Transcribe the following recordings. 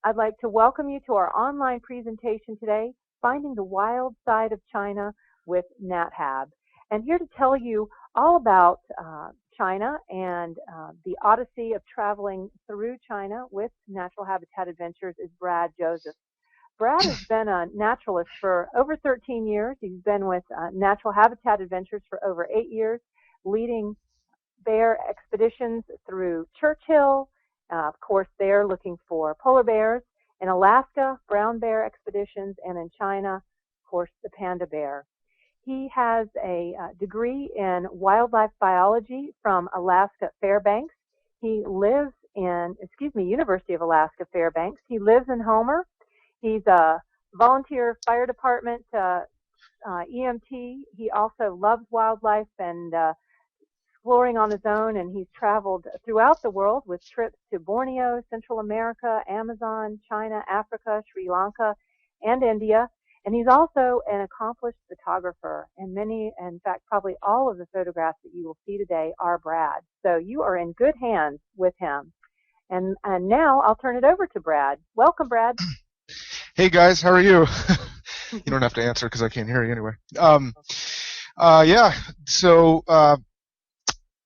I'd like to welcome you to our online presentation today, Finding the Wild Side of China with NatHab. And here to tell you all about China and the odyssey of traveling through China with Natural Habitat Adventures is Brad Joseph. Brad has been a naturalist for over 13 years. He's been with Natural Habitat Adventures for over 8 years, leading bear expeditions through Churchill. Of course, they're looking for polar bears. In Alaska, brown bear expeditions, and in China, of course, the panda bear. He has a degree in wildlife biology from Alaska Fairbanks. He lives in, University of Alaska Fairbanks. He lives in Homer. He's a volunteer fire department EMT. He also loves wildlife and exploring on his own, and he's traveled throughout the world with trips to Borneo, Central America, Amazon, China, Africa, Sri Lanka, and India. And he's also an accomplished photographer, and many, in fact, probably all of the photographs that you will see today are Brad. So you are in good hands with him. And now I'll turn it over to Brad. Welcome, Brad. Hey, guys. How are you? You don't have to answer because I can't hear you anyway.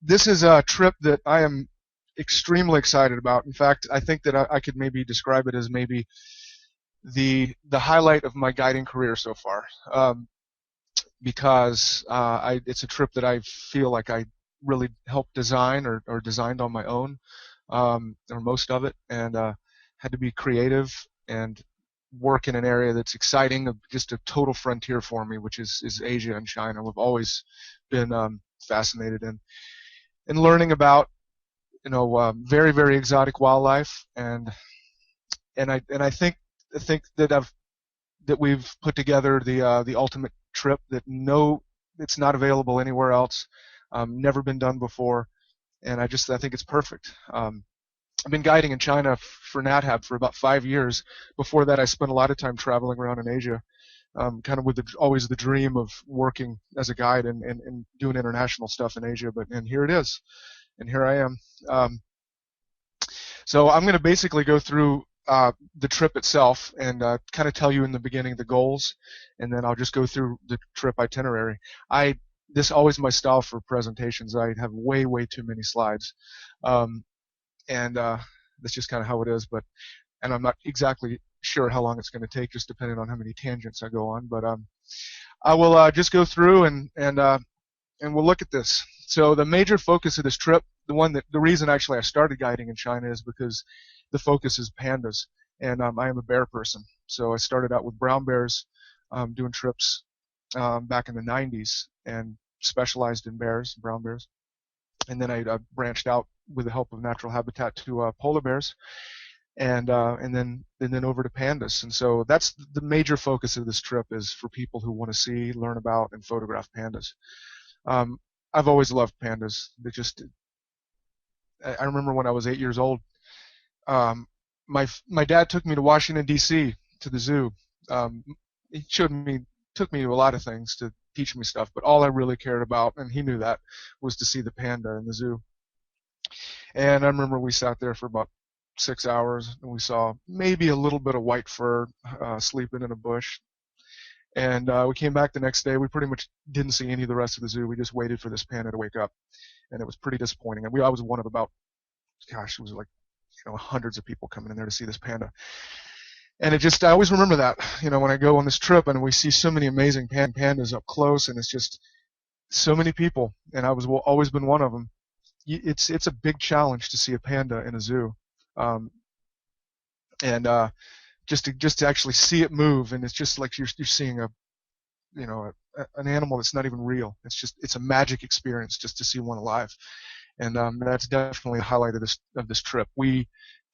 This is a trip that I am extremely excited about. In fact, I think that I could maybe describe it as maybe the highlight of my guiding career so far, because it's a trip that I feel like I really helped design or designed on my own, or most of it, and had to be creative and work in an area that's exciting, just a total frontier for me, which is Asia and China. I've always been fascinated in learning about, very, very exotic wildlife, and I think that we've put together the ultimate trip that it's not available anywhere else, never been done before, and I think it's perfect. I've been guiding in China for NatHab for about 5 years. Before that, I spent a lot of time traveling around in Asia, kind of with always the dream of working as a guide and doing international stuff in Asia. And here it is, and here I am. So I'm going to basically go through the trip itself and kind of tell you in the beginning the goals, and then I'll just go through the trip itinerary. This is always my style for presentations. I have way too many slides, and that's just kind of how it is. And I'm not exactly sure how long it's going to take, just depending on how many tangents I go on. But I will just go through and we'll look at this. So the major focus of this trip, the reason actually I started guiding in China is because the focus is pandas, and I am a bear person. So I started out with brown bears, doing trips back in the 90s, and specialized in brown bears. And then I branched out with the help of Natural Habitat to polar bears, and then over to pandas. And so that's the major focus of this trip, is for people who want to see, learn about, and photograph pandas. I've always loved pandas. I remember when I was 8 years old, my dad took me to Washington, D.C. to the zoo. He took me to a lot of things to teach me stuff, but all I really cared about, and he knew that, was to see the panda in the zoo. And I remember we sat there for about 6 hours, and we saw maybe a little bit of white fur sleeping in a bush. And we came back the next day. We pretty much didn't see any of the rest of the zoo. We just waited for this panda to wake up, and it was pretty disappointing. And I was one of about, it was like, hundreds of people coming in there to see this panda. And I always remember that, when I go on this trip and we see so many amazing pandas up close, and it's just so many people, and I was always been one of them. It's a big challenge to see a panda in a zoo, and just to actually see it move, and it's just like you're seeing an animal that's not even real. It's a magic experience just to see one alive, and that's definitely a highlight of this trip. We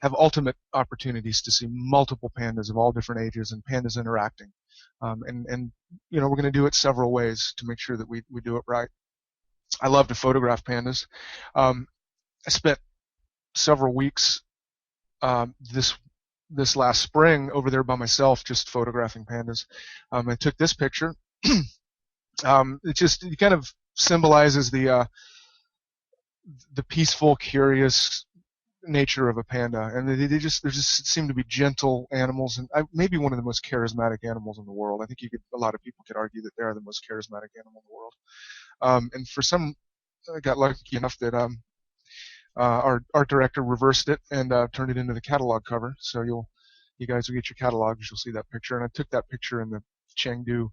have ultimate opportunities to see multiple pandas of all different ages and pandas interacting, and we're going to do it several ways to make sure that we do it right. I love to photograph pandas. I spent several weeks this last spring over there by myself, just photographing pandas. I took this picture. It kind of symbolizes the peaceful, curious, nature of a panda, and they just seem to be gentle animals, and maybe one of the most charismatic animals in the world. I think a lot of people could argue that they are the most charismatic animal in the world. And for some, I got lucky enough that our art director reversed it and turned it into the catalog cover. So you guys will get your catalogs. You'll see that picture, and I took that picture in the Chengdu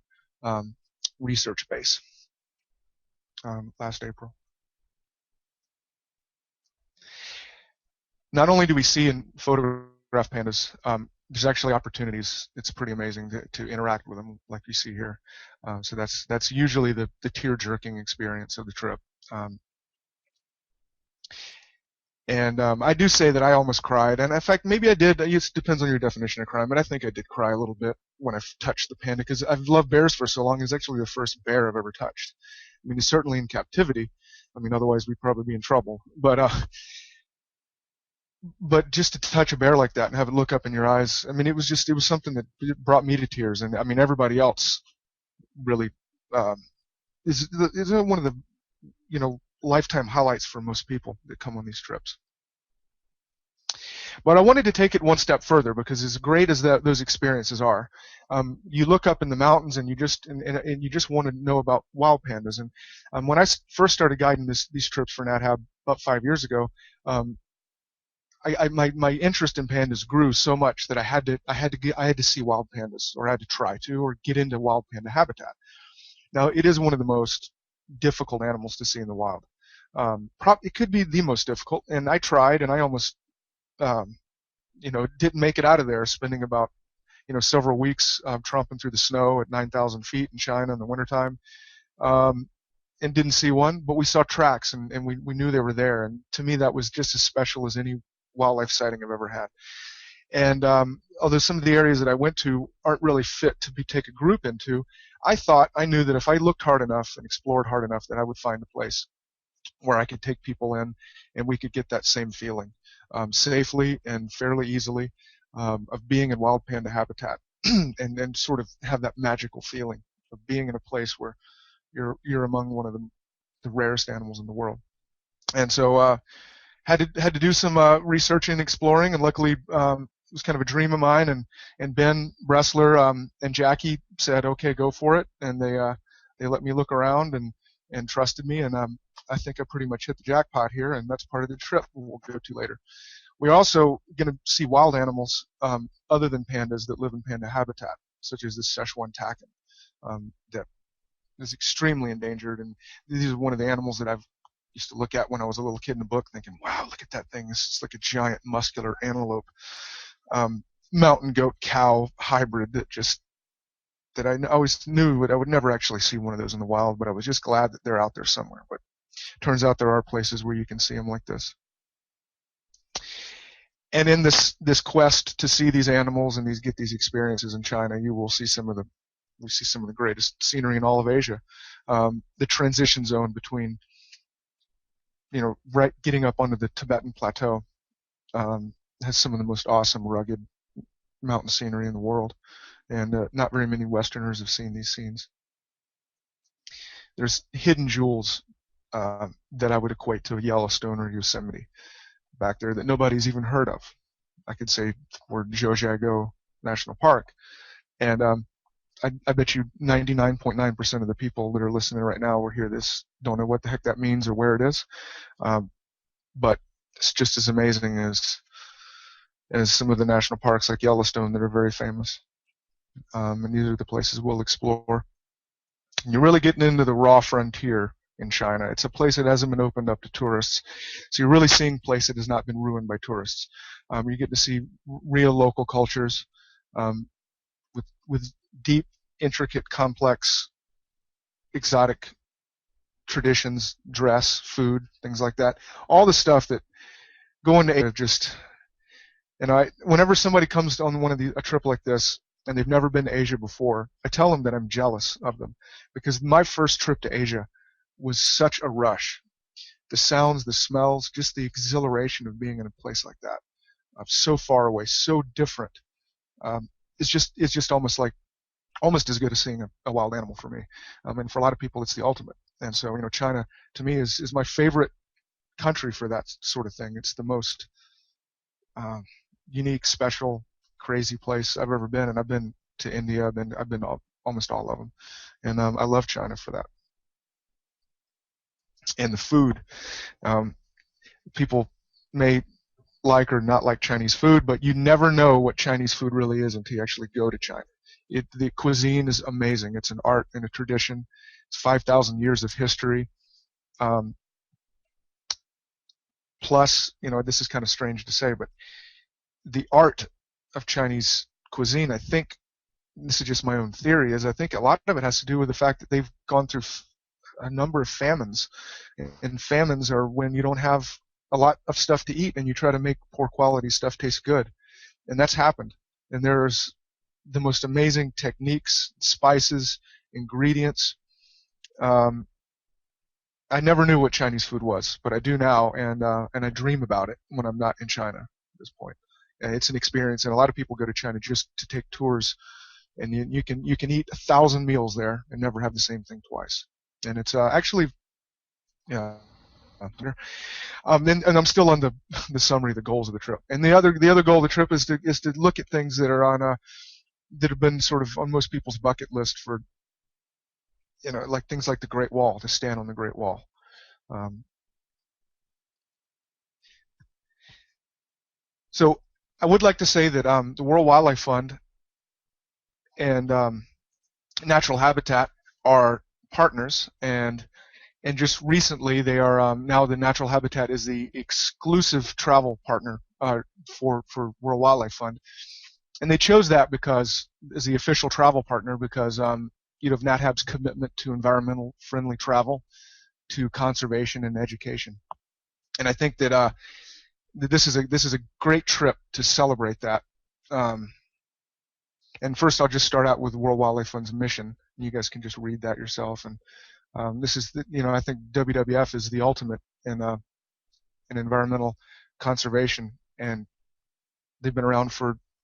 research base last April. Not only do we see and photograph pandas, there's actually opportunities. It's pretty amazing to interact with them, like you see here. So that's usually the tear-jerking experience of the trip. I do say that I almost cried, and in fact, maybe I did. It depends on your definition of crying, but I think I did cry a little bit when I touched the panda, because I've loved bears for so long. It's actually the first bear I've ever touched. I mean, he's certainly in captivity. I mean, otherwise we'd probably be in trouble. But just to touch a bear like that and have it look up in your eyes, I mean, it was something that brought me to tears. And I mean, everybody else really is one of the lifetime highlights for most people that come on these trips. But I wanted to take it one step further, because as great as those experiences are, you look up in the mountains and you just want to know about wild pandas. And when I first started guiding these trips for NatHab about 5 years ago, my interest in pandas grew so much that I had to see wild pandas, or I had to try to, or get into wild panda habitat. Now, it is one of the most difficult animals to see in the wild. It could be the most difficult, and I tried, and I almost, didn't make it out of there, spending about, several weeks tromping through the snow at 9,000 feet in China in the wintertime, and didn't see one. But we saw tracks, and we knew they were there, and to me that was just as special as any wildlife sighting I've ever had. And although some of the areas that I went to aren't really fit to take a group into, I knew that if I looked hard enough and explored hard enough, that I would find a place where I could take people in, and we could get that same feeling safely and fairly easily of being in wild panda habitat, and sort of have that magical feeling of being in a place where you're among one of the rarest animals in the world. And so had to do some research and exploring, and luckily it was kind of a dream of mine, and Ben Bressler and Jackie said, okay, go for it, and they let me look around and trusted me, and I think I pretty much hit the jackpot here, and that's part of the trip we'll go to later. We're also going to see wild animals other than pandas that live in panda habitat, such as the Szechuan takin that is extremely endangered, and these are one of the animals that I've used to look at when I was a little kid in the book, thinking, wow, look at that thing. It's like a giant muscular antelope, mountain goat cow hybrid that I always knew that I would never actually see one of those in the wild, but I was just glad that they're out there somewhere. But turns out there are places where you can see them like this. And in this quest to see these animals and get these experiences in China, you will see some of the greatest scenery in all of Asia. The transition zone between right getting up onto the Tibetan plateau has some of the most awesome, rugged mountain scenery in the world, and not very many Westerners have seen these scenes. There's hidden jewels that I would equate to Yellowstone or Yosemite back there that nobody's even heard of. I could say we're Zhozhago National Park, and I bet you 99.9% of the people that are listening right now will hear this, don't know what the heck that means or where it is, but it's just as amazing as some of the national parks like Yellowstone that are very famous. And these are the places we'll explore. And you're really getting into the raw frontier in China. It's a place that hasn't been opened up to tourists, so you're really seeing a place that has not been ruined by tourists. You get to see real local cultures with deep, intricate, complex, exotic traditions, dress, food, things like that. All the stuff that going to Asia whenever somebody comes on a trip like this and they've never been to Asia before, I tell them that I'm jealous of them, because my first trip to Asia was such a rush. The sounds, the smells, just the exhilaration of being in a place like that, so far away, so different. It's just almost as good as seeing a wild animal for me. And for a lot of people, it's the ultimate. And so, China to me is my favorite country for that sort of thing. It's the most um, unique, special, crazy place I've ever been. And I've been to India. I've been almost all of them, and I love China for that. And the food. Um, People may like or not like Chinese food, but you never know what Chinese food really is until you actually go to China. The cuisine is amazing. It's an art and a tradition. It's 5,000 years of history. Um, Plus, this is kind of strange to say, but the art of Chinese cuisine, I think, this is just my own theory, is I think a lot of it has to do with the fact that they've gone through a number of famines. And famines are when you don't have a lot of stuff to eat and you try to make poor quality stuff taste good. And that's happened. And there's the most amazing techniques, spices, ingredients. Um, I never knew what Chinese food was, but I do now, and I dream about it when I'm not in China at this point. And it's an experience, and a lot of people go to China just to take tours, and you can eat 1,000 meals there and never have the same thing twice. And it's actually, yeah. And I'm still on the summary, the goals of the trip. And the other goal of the trip is to look at things that are on that have been sort of on most people's bucket list for, like things like the Great Wall, to stand on the Great Wall. Um, so I would like to say that the World Wildlife Fund and Natural Habitat are partners, and just recently they are now the Natural Habitat is the exclusive travel partner for World Wildlife Fund, and they chose that because as the official travel partner because of NatHab's commitment to environmental friendly travel, to conservation and education, and I think that this is a great trip to celebrate that. Um, and first, I'll just start out with World Wildlife Fund's mission. You guys can just read that yourself. And this is, I think WWF is the ultimate in environmental conservation, and they've been around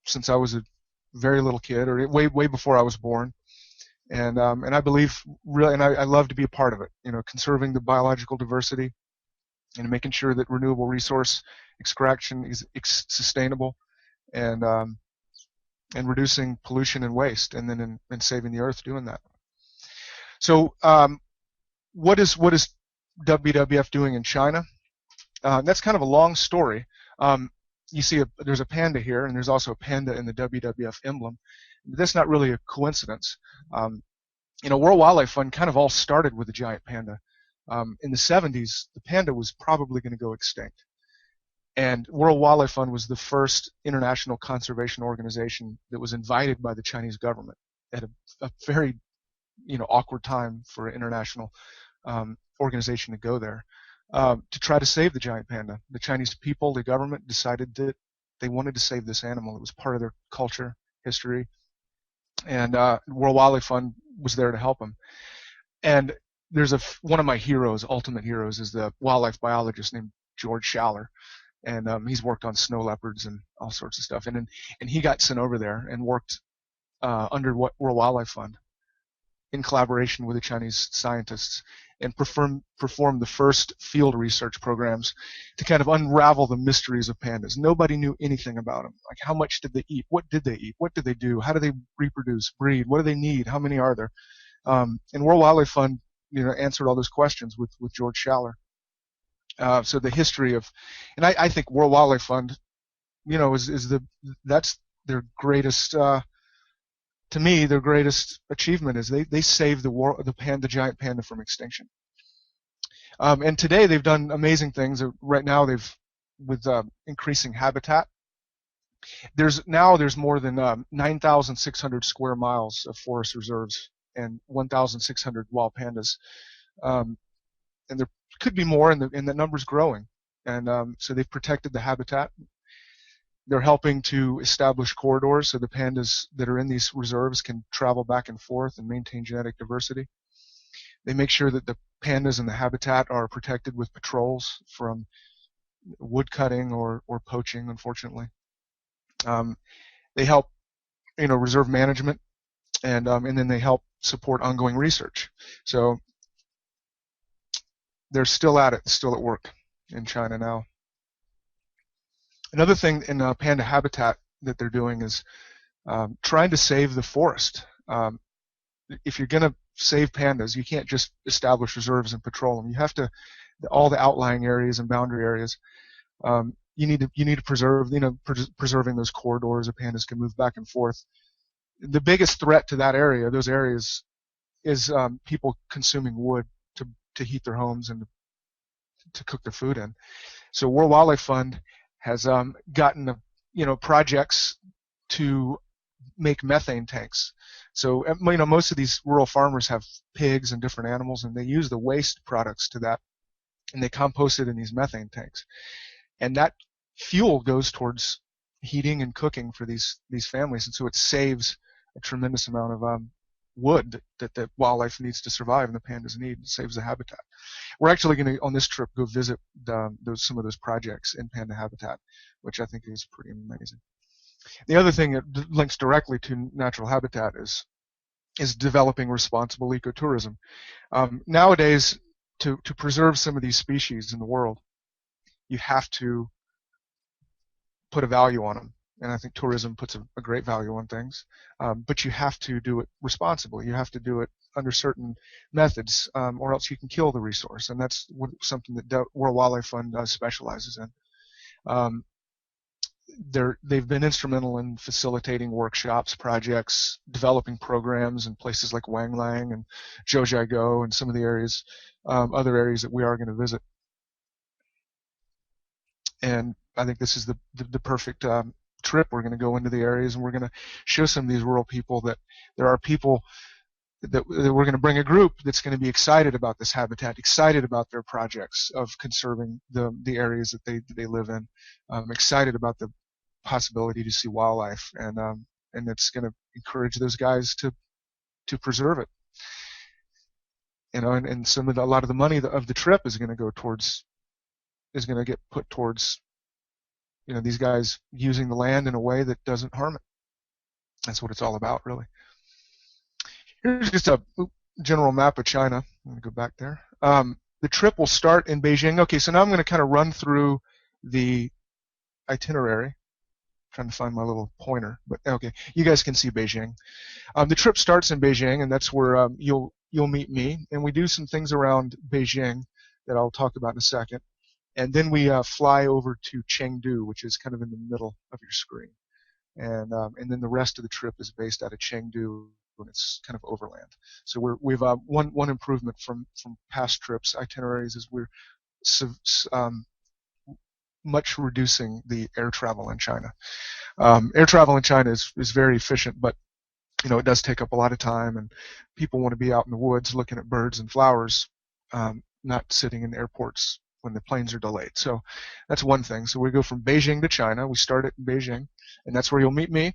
since I was a very little kid, or way before I was born. And I believe really, and I love to be a part of it. Conserving the biological diversity and making sure that renewable resource extraction is sustainable, and reducing pollution and waste, and then in saving the earth doing that. So what is WWF doing in China? That's kind of a long story. You see there's a panda here, and there's also a panda in the WWF emblem. But that's not really a coincidence. World Wildlife Fund kind of all started with a giant panda. In the 70s, the panda was probably going to go extinct. And World Wildlife Fund was the first international conservation organization that was invited by the Chinese government at a very, awkward time for an international organization to go there to try to save the giant panda. The Chinese people, the government, decided that they wanted to save this animal. It was part of their culture, history, and World Wildlife Fund was there to help them. And there's one of my heroes, ultimate heroes, is the wildlife biologist named George Schaller. And he's worked on snow leopards and all sorts of stuff. And he got sent over there and worked under World Wildlife Fund in collaboration with the Chinese scientists, and performed the first field research programs to kind of unravel the mysteries of pandas. Nobody knew anything about them. Like, how much did they eat? What did they eat? What did they do? How do they reproduce, breed? What do they need? How many are there? And World Wildlife Fund, answered all those questions with George Schaller. So the history of, and I think World Wildlife Fund, that's their greatest, to me, their greatest achievement is they saved the giant panda from extinction. And today they've done amazing things. Right now with increasing habitat. There's more than 9,600 square miles of forest reserves and 1,600 wild pandas. And there could be more, and the number's growing. And so they've protected the habitat. They're helping to establish corridors so the pandas that are in these reserves can travel back and forth and maintain genetic diversity. They make sure that the pandas in the habitat are protected with patrols from wood cutting or poaching, unfortunately. They help, reserve management, and then they help support ongoing research. So they're still at it, still at work in China now. Another thing in panda habitat that they're doing is trying to save the forest. If you're going to save pandas, you can't just establish reserves and patrol them. You have to, all the outlying areas and boundary areas, you need to preserve, preserving those corridors so pandas can move back and forth. The biggest threat to that area, those areas, is people consuming wood to heat their homes and to cook their food in. So World Wildlife Fund has gotten projects to make methane tanks. So most of these rural farmers have pigs and different animals, and they use the waste products to that, and they compost it in these methane tanks. And that fuel goes towards heating and cooking for these families, and so it saves a tremendous amount of wood that wildlife needs to survive and the pandas need. It saves the habitat. We're actually going to, on this trip, go visit some of those projects in panda habitat, which I think is pretty amazing. The other thing that links directly to natural habitat is developing responsible ecotourism. Nowadays, to preserve some of these species in the world, you have to put a value on them. And I think tourism puts a great value on things. But you have to do it responsibly. You have to do it under certain methods, or else you can kill the resource. And that's something that World Wildlife Fund specializes in. They've been instrumental in facilitating workshops, projects, developing programs in places like Wanglang and Zhoujiago and some of the areas, other areas that we are going to visit. And I think this is the perfect trip. We're going to go into the areas and we're going to show some of these rural people that there are people that we're going to bring a group that's going to be excited about this habitat, excited about their projects of conserving the areas that they live in, excited about the possibility to see wildlife, and it's going to encourage those guys to preserve it. And a lot of the money of the trip is going to get put towards these guys using the land in a way that doesn't harm it. That's what it's all about, really. Here's just a general map of China. I'm going to go back there. The trip will start in Beijing. Okay, so now I'm going to kind of run through the itinerary. Trying to find my little pointer, but okay, you guys can see Beijing. The trip starts in Beijing, and that's where you'll meet me, and we do some things around Beijing that I'll talk about in a second, and then we fly over to Chengdu, which is kind of in the middle of your screen, and then the rest of the trip is based out of Chengdu, and it's kind of overland. So we've one improvement from past trips itineraries is we're much reducing the air travel in China. Air travel in China is very efficient, but it does take up a lot of time, and people want to be out in the woods looking at birds and flowers, not sitting in airports when the planes are delayed. So that's one thing. So we go from Beijing to China. We start it in Beijing, and that's where you'll meet me.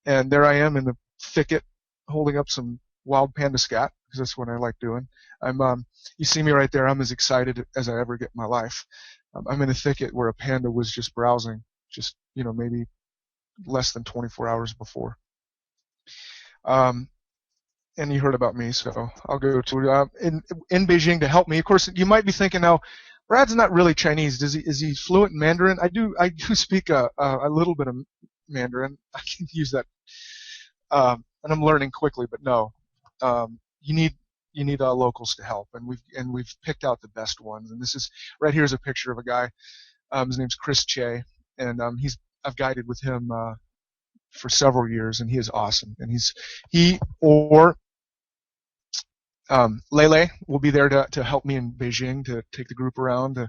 And there I am in the thicket holding up some wild panda scat, because that's what I like doing. You see me right there. I'm as excited as I ever get in my life. I'm in a thicket where a panda was just browsing, just maybe less than 24 hours before. And you heard about me, so I'll go to in Beijing to help me. Of course, you might be thinking now, Brad's not really Chinese. Is he fluent in Mandarin? I do speak a little bit of Mandarin. I can use that, and I'm learning quickly. But no, you need locals to help, and we've picked out the best ones. And this is right here is a picture of a guy. His name's Chris Che, and I've guided with him for several years, and he is awesome. And he or Lele will be there to help me in Beijing, to take the group around to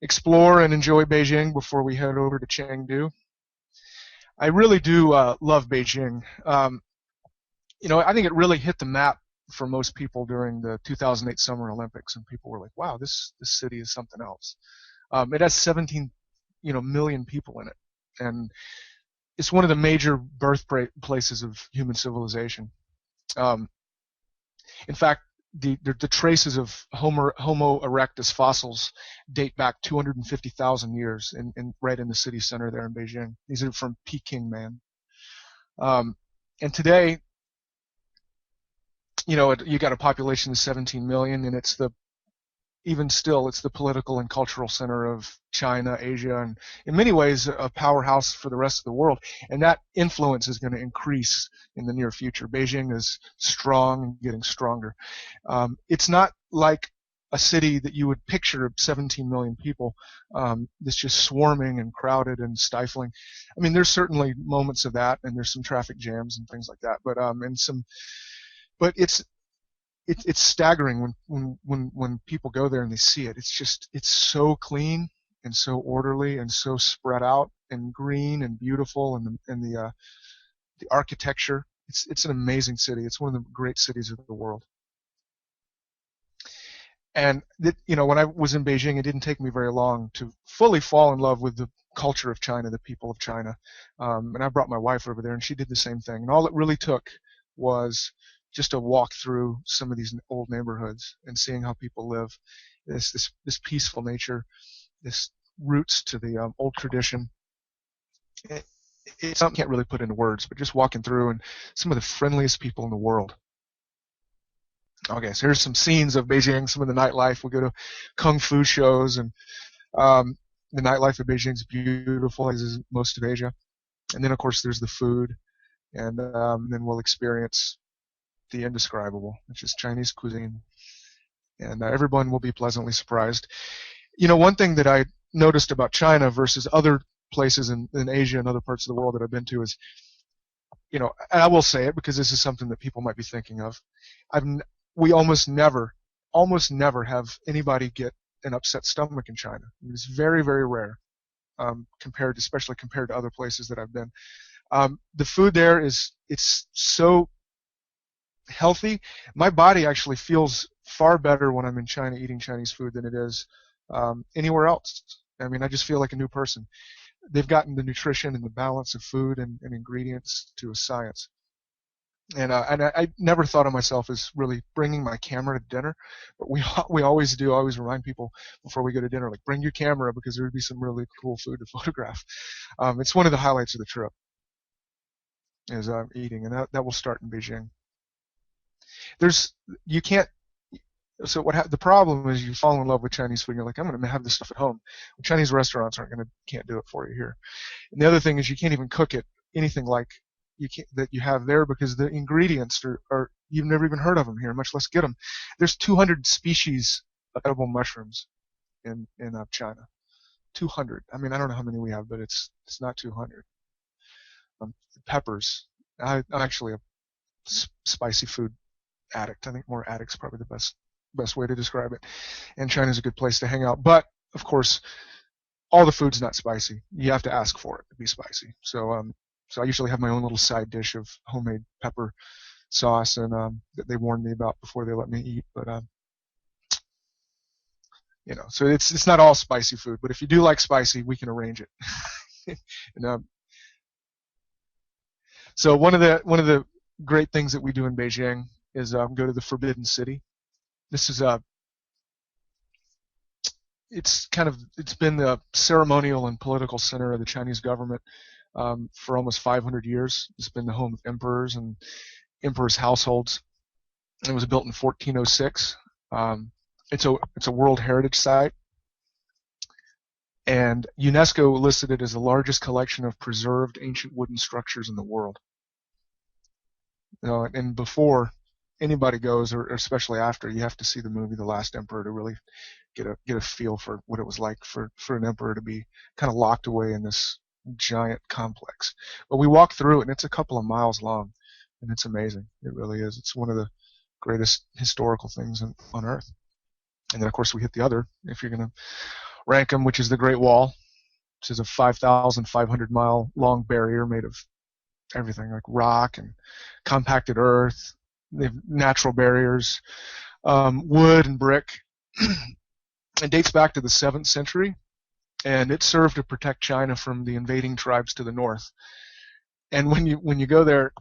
explore and enjoy Beijing before we head over to Chengdu. I really do love Beijing. I think it really hit the map for most people during the 2008 Summer Olympics, and people were like, "Wow, this city is something else." It has 17 million people in it, and it's one of the major birthplaces of human civilization. In fact, the traces of Homo erectus fossils date back 250,000 years, right in the city center there in Beijing. These are from Peking man. And today, you got a population of 17 million, and it's the even still, it's the political and cultural center of China, Asia, and in many ways a powerhouse for the rest of the world. And that influence is going to increase in the near future. Beijing is strong and getting stronger. It's not like a city that you would picture of 17 million people that's just swarming and crowded and stifling. I mean, there's certainly moments of that, and there's some traffic jams and things like that. But it's staggering when people go there and they see it. It's so clean and so orderly and so spread out and green and beautiful, and the architecture. It's an amazing city. It's one of the great cities of the world. And when I was in Beijing, it didn't take me very long to fully fall in love with the culture of China, the people of China. And I brought my wife over there, and she did the same thing. And all it really took was just a walk through some of these old neighborhoods and seeing how people live. This peaceful nature, this roots to the old tradition. It's something I can't really put into words, but just walking through, and some of the friendliest people in the world. Okay, so here's some scenes of Beijing, some of the nightlife. We go to kung fu shows, and the nightlife of Beijing is beautiful, as is most of Asia. And then, of course, there's the food, and then we'll experience the indescribable, which is Chinese cuisine. And everyone will be pleasantly surprised. One thing that I noticed about China versus other places in Asia and other parts of the world that I've been to is, and I will say it because this is something that people might be thinking of. We almost never have anybody get an upset stomach in China. It's very, very rare, especially compared to other places that I've been. The food there it's so healthy. My body actually feels far better when I'm in China eating Chinese food than it is anywhere else. I mean, I just feel like a new person. They've gotten the nutrition and the balance of food and ingredients to a science. And I never thought of myself as really bringing my camera to dinner, but we always do. I always remind people before we go to dinner, like, bring your camera because there would be some really cool food to photograph. It's one of the highlights of the trip is eating, and that will start in Beijing. The problem is you fall in love with Chinese food and you're like, I'm going to have this stuff at home. Well, Chinese restaurants can't do it for you here. And the other thing is you can't even cook it anything like that you have there because the ingredients are you've never even heard of them here, much less get them. There's 200 species of edible mushrooms in China. 200. I mean, I don't know how many we have, but it's not 200. Peppers. I'm actually a spicy food addict. I think more addict's probably the best way to describe it. And China's a good place to hang out. But of course, all the food's not spicy. You have to ask for it to be spicy. So I usually have my own little side dish of homemade pepper sauce, and that they warned me about before they let me eat. But so it's not all spicy food. But if you do like spicy, we can arrange it. And, so one of the great things that we do in Beijing is go to the Forbidden City. This is it's been the ceremonial and political center of the Chinese government for almost 500 years. It's been the home of emperors and emperors' households. It was built in 1406. It's a World Heritage Site, and UNESCO listed it as the largest collection of preserved ancient wooden structures in the world. And before anybody goes, or especially after, you have to see the movie The Last Emperor to really get a feel for what it was like for an emperor to be kind of locked away in this giant complex. But we walk through it, and it's a couple of miles long, and it's amazing. It really is. It's one of the greatest historical things on Earth. And then, of course, we hit the other, if you're going to rank them, which is the Great Wall, which is a 5,500-mile long barrier made of everything, like rock and compacted earth. They have natural barriers, wood and brick. It dates back to the 7th century, and it served to protect China from the invading tribes to the north. And when you go there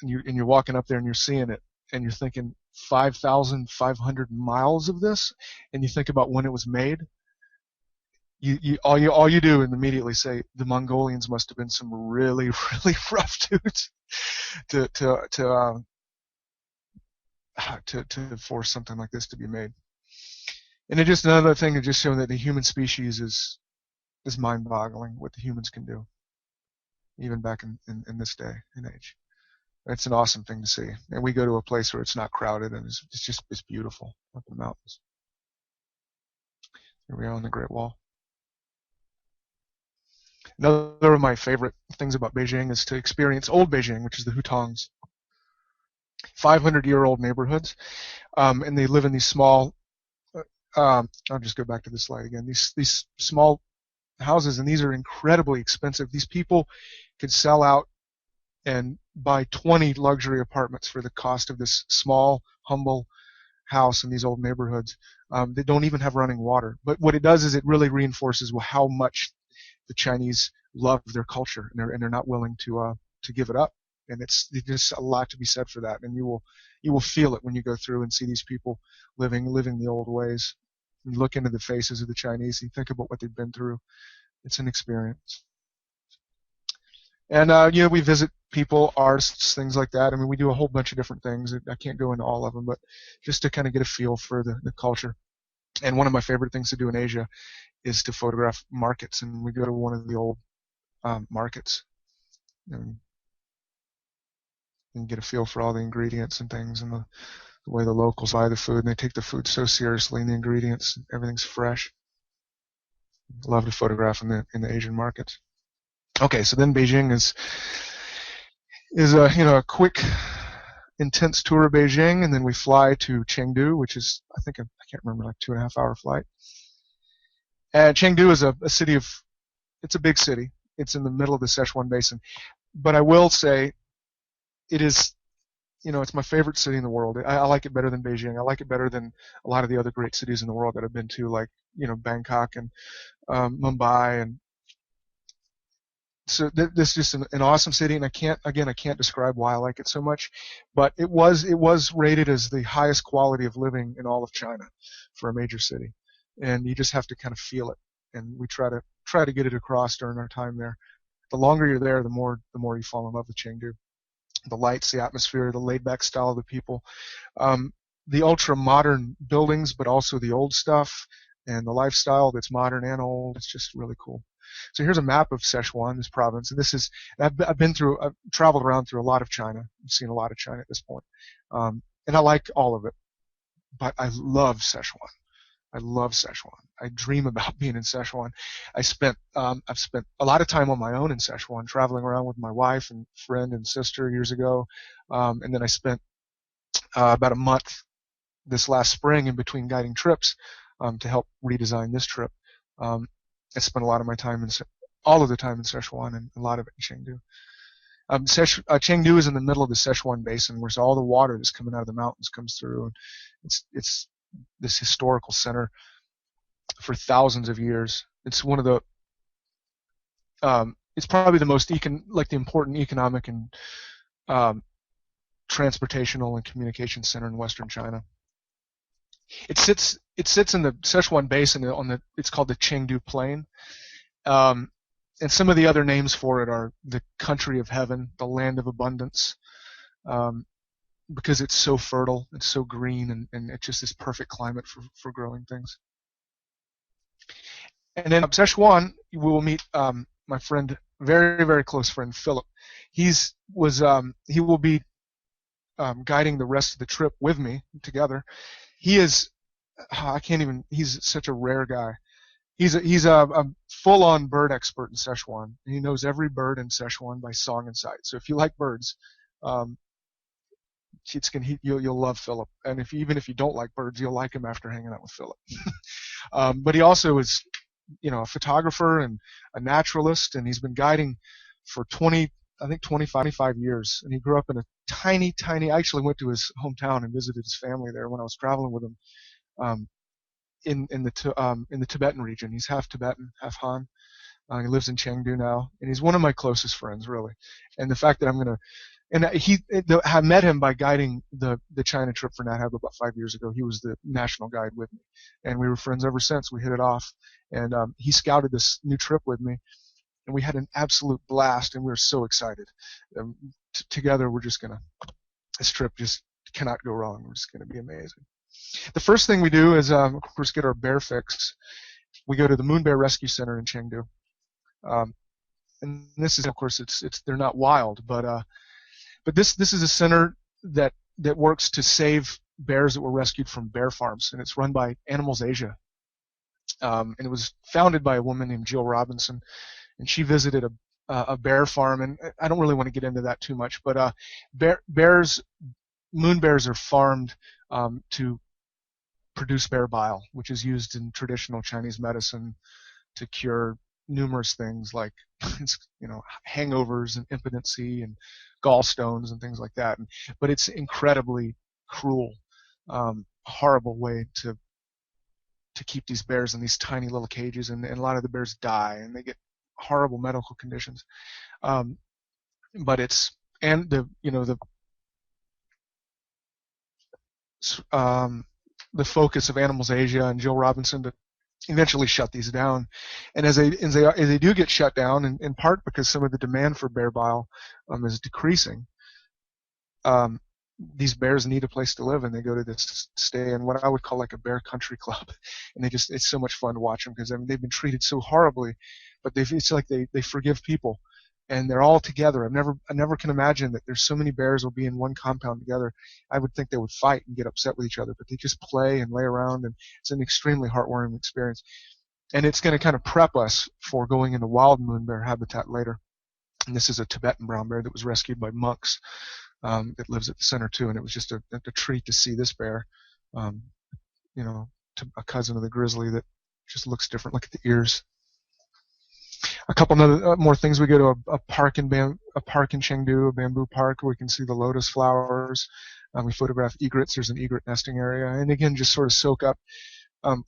and you're walking up there and you're seeing it, and you're thinking 5,500 miles of this, and you think about when it was made, all you do is immediately say the Mongolians must have been some really, really rough dudes to force something like this to be made. And it's just another thing to just show that the human species is mind-boggling what the humans can do, even back in this day and age. It's an awesome thing to see. And we go to a place where it's not crowded and it's beautiful up in the mountains. Here we are on the Great Wall. Another of my favorite things about Beijing is to experience old Beijing, which is the Hutongs. 500-year-old neighborhoods, and they live in these small. I'll just go back to this slide again. These small houses, and these are incredibly expensive. These people could sell out and buy 20 luxury apartments for the cost of this small, humble house in these old neighborhoods. They don't even have running water. But what it does is it really reinforces how much the Chinese love their culture, and they're not willing to give it up. And there's a lot to be said for that. And you will feel it when you go through and see these people living the old ways. You look into the faces of the Chinese, and you think about what they've been through. It's an experience. And we visit people, artists, things like that. I mean, we do a whole bunch of different things. I can't go into all of them, but just to kind of get a feel for the culture. And one of my favorite things to do in Asia is to photograph markets, and we go to one of the old markets and get a feel for all the ingredients and things, and the way the locals buy the food, and they take the food so seriously, and the ingredients, everything's fresh. Love to photograph in the Asian markets. Okay, so then Beijing is a quick, intense tour of Beijing, and then we fly to Chengdu, which is I can't remember, like 2.5-hour flight. And Chengdu is a city it's a big city. It's in the middle of the Sichuan Basin, but I will say it is, it's my favorite city in the world. I like it better than Beijing. I like it better than a lot of the other great cities in the world that I've been to, like Bangkok and Mumbai. And so this is just an awesome city, and I can't describe why I like it so much, but it was rated as the highest quality of living in all of China for a major city, and you just have to kind of feel it, and we try to get it across during our time there. The longer you're there, the more you fall in love with Chengdu. The lights, the atmosphere, the laid-back style of the people, the ultra-modern buildings, but also the old stuff and the lifestyle that's modern and old. It's just really cool. So here's a map of Sichuan, this province, and I've traveled around through a lot of China. I've seen a lot of China at this point, and I like all of it, but I love Sichuan. I love Sichuan. I dream about being in Sichuan. I've spent a lot of time on my own in Sichuan, traveling around with my wife and friend and sister years ago, and then I spent about a month this last spring in between guiding trips to help redesign this trip. I spent all of the time in Sichuan and a lot of it in Chengdu. Chengdu is in the middle of the Sichuan Basin, where all the water that's coming out of the mountains comes through, and it's this historical center for thousands of years. It's one of the it's probably the most the important economic and transportational and communication center in Western China. It sits in the Sichuan Basin it's called the Chengdu Plain. And some of the other names for it are the country of heaven, the land of abundance, because it's so fertile, it's so green, and it's just this perfect climate for growing things. And in Sichuan, we will meet my friend, very, very close friend, Philip. He will be guiding the rest of the trip with me together. He's such a rare guy. He's a full-on bird expert in Sichuan. He knows every bird in Sichuan by song and sight. So if you like birds, you'll love Philip. And even if you don't like birds, you'll like him after hanging out with Philip. But he also is, a photographer and a naturalist, and he's been guiding for 25 years. And he grew up in a tiny, I actually went to his hometown and visited his family there when I was traveling with him. In the Tibetan region. He's half Tibetan, half Han. He lives in Chengdu now, and he's one of my closest friends, really. And the fact that I met him by guiding the China trip for NatHab about 5 years ago. He was the national guide with me, and we were friends ever since. We hit it off, and he scouted this new trip with me, and we had an absolute blast, and we were so excited. Together, this trip just cannot go wrong. It's going to be amazing. The first thing we do is, of course, get our bear fix. We go to the Moon Bear Rescue Center in Chengdu. Um, and this is, of course, it's they're not wild, but this is a center that works to save bears that were rescued from bear farms, and it's run by Animals Asia. And it was founded by a woman named Jill Robinson, and she visited a bear farm, and I don't really want to get into that too much, but moon bears are farmed to produce bear bile, which is used in traditional Chinese medicine to cure numerous things like hangovers and impotency and gallstones and things like that. But it's incredibly cruel, horrible way to keep these bears in these tiny little cages, and a lot of the bears die and they get horrible medical conditions. But it's and the focus of Animals Asia and Jill Robinson to eventually shut these down. And as they do get shut down, in part because some of the demand for bear bile is decreasing, these bears need a place to live, and they go to this stay in what I would call like a bear country club. And it's so much fun to watch them because they've been treated so horribly, but it's like they forgive people, and they're all together. I never can imagine that there's so many bears will be in one compound together. I would think they would fight and get upset with each other, but they just play and lay around, and it's an extremely heartwarming experience. And it's going to kind of prep us for going into wild moon bear habitat later. And this is a Tibetan brown bear that was rescued by monks. It lives at the center too, and it was just a treat to see this bear. A cousin of the grizzly that just looks different. Look at the ears. A couple more things. We go to a park in Chengdu, a bamboo park, where we can see the lotus flowers. We photograph egrets. There's an egret nesting area, and again, just sort of soak up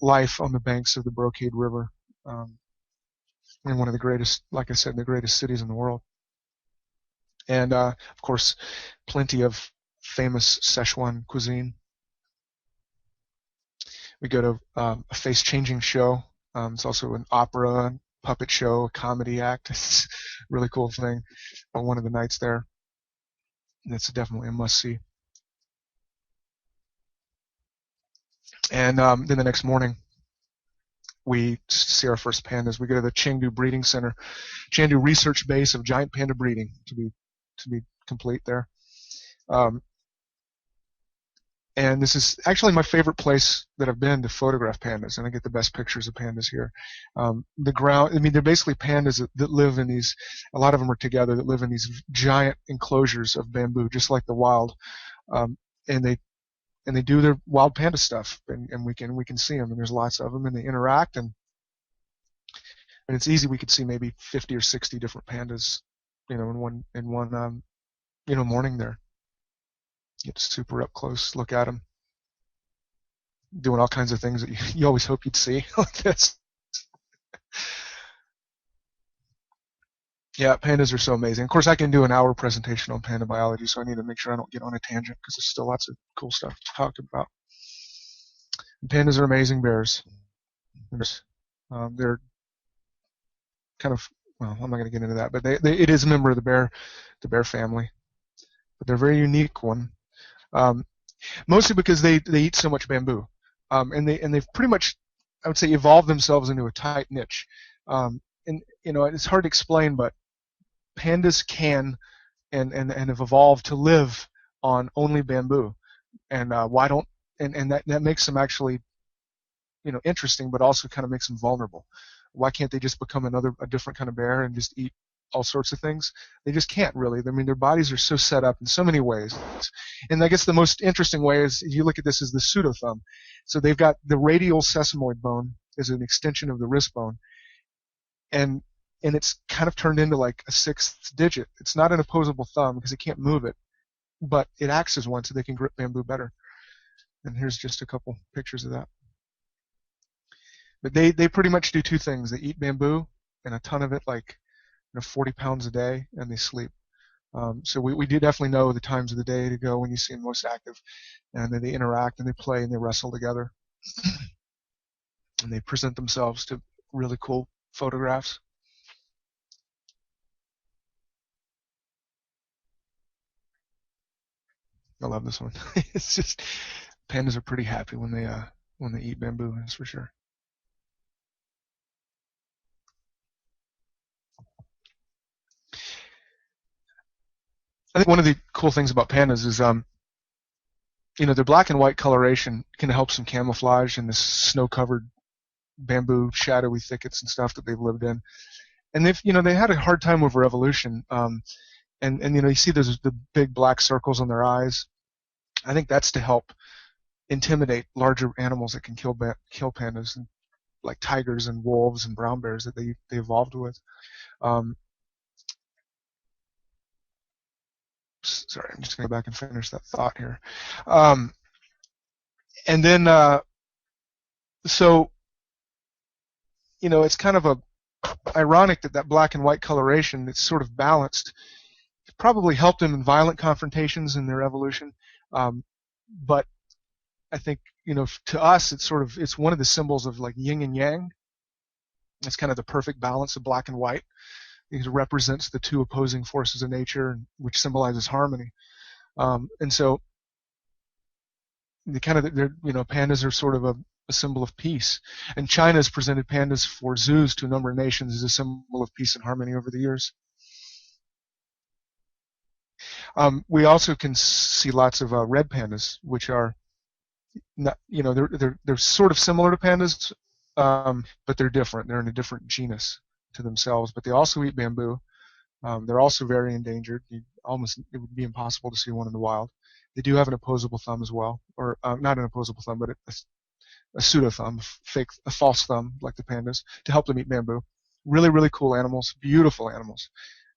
life on the banks of the Brocade River, in one of the greatest, like I said, the greatest cities in the world. And of course, plenty of famous Szechuan cuisine. We go to a face-changing show. It's also an opera, puppet show, a comedy act. It's a really cool thing on one of the nights there. It's definitely a must-see. And then the next morning, we see our first pandas. We go to the Chengdu Breeding Center, Chengdu Research Base of Giant Panda Breeding, to be complete there. And this is actually my favorite place that I've been to photograph pandas, and I get the best pictures of pandas here. They're basically pandas that live in these, a lot of them are together, that live in these giant enclosures of bamboo, just like the wild. And they do their wild panda stuff, and we can see them, and there's lots of them, and they interact, and it's easy. We could see maybe 50 or 60 different pandas, in one morning there. Get super up close, look at them, doing all kinds of things that you always hope you'd see like this. Yeah, pandas are so amazing. Of course, I can do an hour presentation on panda biology, so I need to make sure I don't get on a tangent because there's still lots of cool stuff to talk about. And pandas are amazing bears. They're kind of, well, I'm not going to get into that, but it is a member of the bear family, but they're a very unique one. Mostly because they eat so much bamboo, and they've pretty much, I would say, evolved themselves into a tight niche. And it's hard to explain, but pandas can and have evolved to live on only bamboo. And that makes them actually, interesting, but also kind of makes them vulnerable. Why can't they just become a different kind of bear and just eat all sorts of things? They just can't really. I mean, their bodies are so set up in so many ways. And I guess the most interesting way is, if you look at this, is the pseudothumb. So they've got the radial sesamoid bone is an extension of the wrist bone, and it's kind of turned into like a sixth digit. It's not an opposable thumb because it can't move it, but it acts as one, so they can grip bamboo better. And here's just a couple pictures of that. But they pretty much do two things. They eat bamboo, and a ton of it, like 40 pounds a day, and they sleep. So we do definitely know the times of the day to go when you see them most active. And then they interact, and they play, and they wrestle together. And they present themselves to really cool photographs. I love this one. It's just Pandas are pretty happy when they eat bamboo, that's for sure. I think one of the cool things about pandas is their black and white coloration can help some camouflage in this snow-covered bamboo shadowy thickets and stuff that they've lived in. And they had a hard time over evolution. And you see the big black circles on their eyes. I think that's to help intimidate larger animals that can kill pandas, like tigers and wolves and brown bears that they evolved with. Sorry, I'm just going to go back and finish that thought here. And then, so, it's kind of ironic that black and white coloration, it's sort of balanced. It probably helped them in violent confrontations in their evolution. But I think, to us, it's one of the symbols of like yin and yang. It's kind of the perfect balance of black and white. It represents the two opposing forces of nature, which symbolizes harmony. And so, pandas are sort of a symbol of peace. And China has presented pandas for zoos to a number of nations as a symbol of peace and harmony over the years. We also can see lots of red pandas, which are not, they're sort of similar to pandas, but they're different. They're in a different genus to themselves, but they also eat bamboo. They're also very endangered. It would be impossible to see one in the wild. They do have an opposable thumb as well, or not an opposable thumb, but a pseudo thumb, a false thumb, like the pandas, to help them eat bamboo. Really, really cool animals, beautiful animals.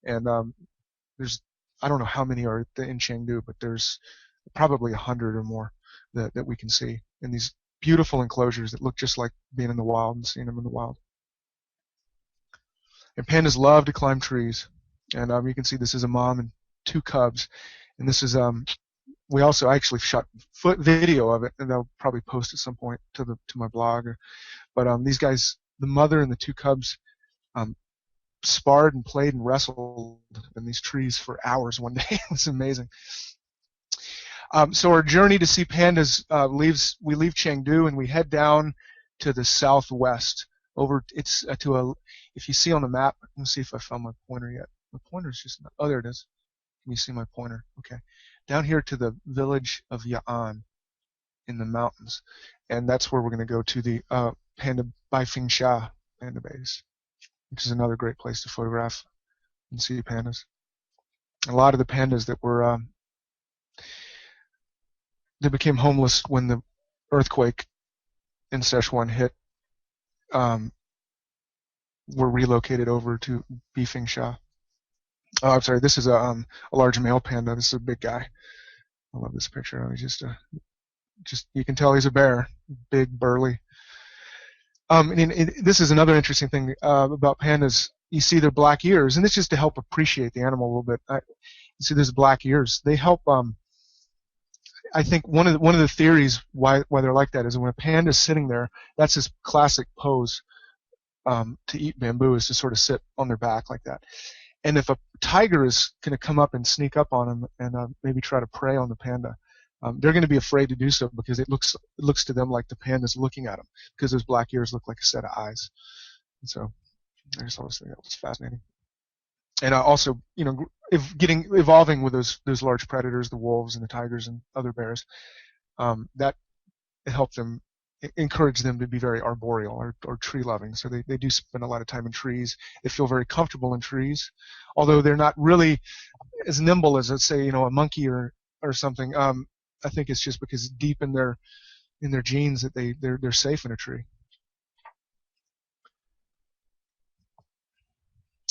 And I don't know how many are in Chengdu, but there's probably 100 or more that we can see in these beautiful enclosures that look just like being in the wild and seeing them in the wild. And pandas love to climb trees. And you can see this is a mom and 2 cubs. And this is I actually shot video of it, and I'll probably post at some point to my blog. But these guys, the mother and the 2 cubs, sparred and played and wrestled in these trees for hours one day. It was amazing. So our journey to see pandas we leave Chengdu and we head down to the southwest. If you see on the map, let me see if I found my pointer yet. My pointer's just not. Oh, there it is. Can you see my pointer? Okay. Down here to the village of Ya'an in the mountains, and that's where we're going to go to the Panda Baifingsha panda base, which is another great place to photograph and see pandas. A lot of the pandas they became homeless when the earthquake in Sichuan hit, were relocated over to Baifingsha. Oh, I'm sorry. This is a large male panda. This is a big guy. I love this picture. He's just you can tell he's a bear, big, burly. This is another interesting thing about pandas. You see their black ears, and it's just to help appreciate the animal a little bit. You see these black ears. They help. I think one of the theories why they're like that is when a panda is sitting there, that's his classic pose to eat bamboo, is to sort of sit on their back like that. And if a tiger is going to come up and sneak up on him and maybe try to prey on the panda, they're going to be afraid to do so because it looks to them like the panda's looking at them, because those black ears look like a set of eyes. And so I just always think that was fascinating. And also, evolving with those large predators, the wolves and the tigers and other bears, that helped them, encourage them to be very arboreal or tree loving. So they do spend a lot of time in trees. They feel very comfortable in trees, although they're not really as nimble as, let's say, a monkey or something. I think it's just because deep in their genes that they're safe in a tree.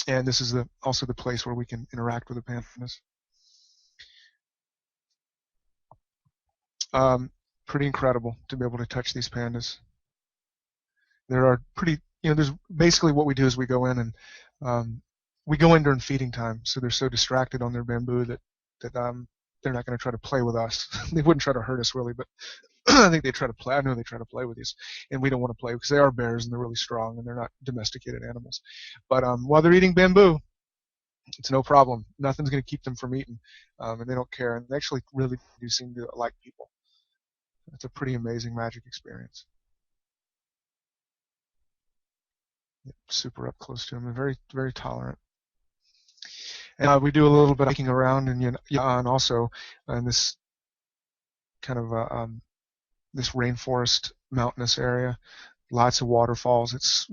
And this is also the place where we can interact with the pandas. Pretty incredible to be able to touch these pandas. There are there's basically what we do is we go in and we go in during feeding time, so they're so distracted on their bamboo that they're not going to try to play with us. They wouldn't try to hurt us really, but I think they try to play. I know they try to play with us, and we don't want to play because they are bears and they're really strong and they're not domesticated animals. But while they're eating bamboo, it's no problem. Nothing's going to keep them from eating, and they don't care. And they actually really do seem to like people. It's a pretty amazing magic experience. Super up close to them and very, very tolerant. And we do a little bit of hiking around in Yunnan also in this kind of this rainforest mountainous area. Lots of waterfalls. It's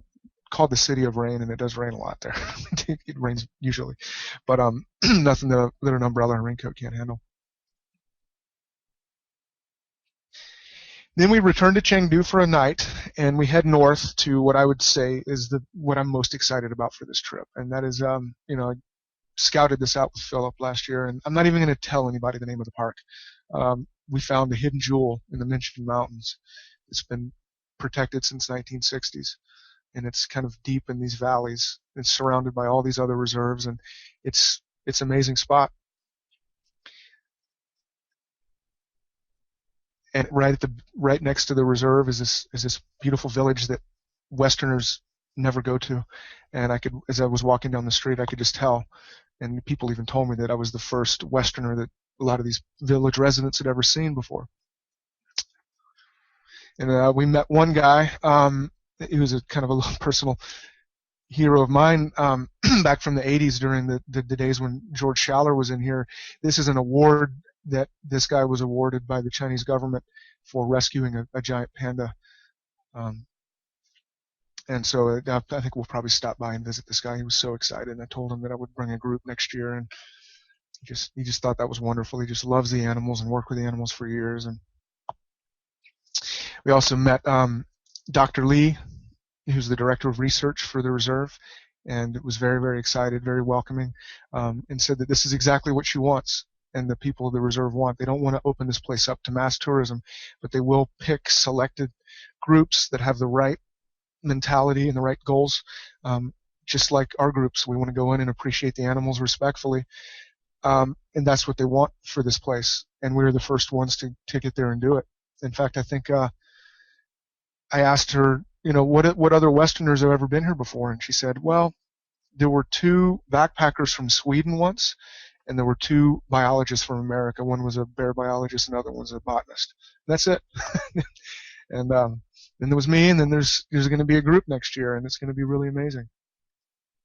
called the City of Rain, and it does rain a lot there. It rains usually, but nothing that an umbrella and raincoat can't handle. Then we return to Chengdu for a night, and we head north to what I would say is what I'm most excited about for this trip, and that is, I scouted this out with Philip last year, and I'm not even going to tell anybody the name of the park. We found a hidden jewel in the Minchin Mountains. It's been protected since 1960s, and it's kind of deep in these valleys. It's surrounded by all these other reserves, and it's an amazing spot. And right next to the reserve is this beautiful village that Westerners never go to. And as I was walking down the street, I could just tell. And people even told me that I was the first Westerner that a lot of these village residents had ever seen before. And we met one guy. He was a kind of a little personal hero of mine back from the 80s during the days when George Schaller was in here. This is an award that this guy was awarded by the Chinese government for rescuing a giant panda. And so I think we'll probably stop by and visit this guy. He was so excited. And I told him that I would bring a group next year, and he just thought that was wonderful. He just loves the animals and worked with the animals for years. And we also met Dr. Lee, who's the director of research for the reserve, and was very, very excited, very welcoming, and said that this is exactly what she wants and the people of the reserve want. They don't want to open this place up to mass tourism, but they will pick selected groups that have the right mentality and the right goals, just like our groups. We want to go in and appreciate the animals respectfully, and that's what they want for this place, and we were the first ones to get there and do it. In fact, I think I asked her, what other Westerners have ever been here before, and she said, well, there were 2 backpackers from Sweden once, and there were 2 biologists from America. One was a bear biologist, and another one was a botanist. That's it. And then there was me, and then there's going to be a group next year, and it's going to be really amazing.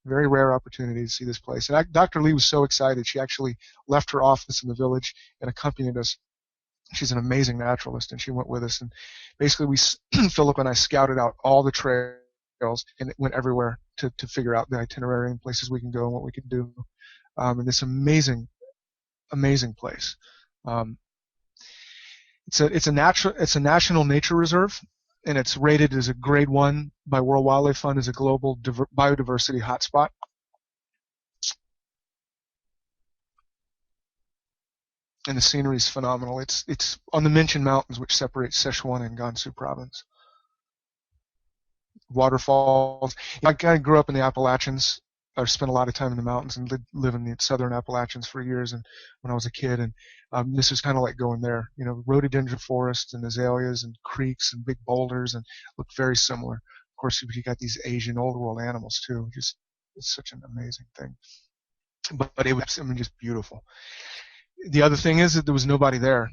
Very rare opportunity to see this place. And Dr. Lee was so excited, she actually left her office in the village and accompanied us. She's an amazing naturalist, and she went with us. And basically, Philip and I scouted out all the trails and went everywhere to figure out the itinerary and places we can go and what we can do. And this amazing, amazing place. It's a national nature reserve, and it's rated as a grade 1 by World Wildlife Fund as a global biodiversity hotspot. And the scenery is phenomenal. It's on the Minchin Mountains, which separate Sichuan and Gansu province. Waterfalls. I kind of grew up in the Appalachians. I spent a lot of time in the mountains and live in the southern Appalachians for years, and when I was a kid, and this is kind of like going there. Rhododendron forests and azaleas and creeks and big boulders, and look very similar. Of course, you got these Asian old world animals too. It's such an amazing thing. But it was, just beautiful. The other thing is that there was nobody there.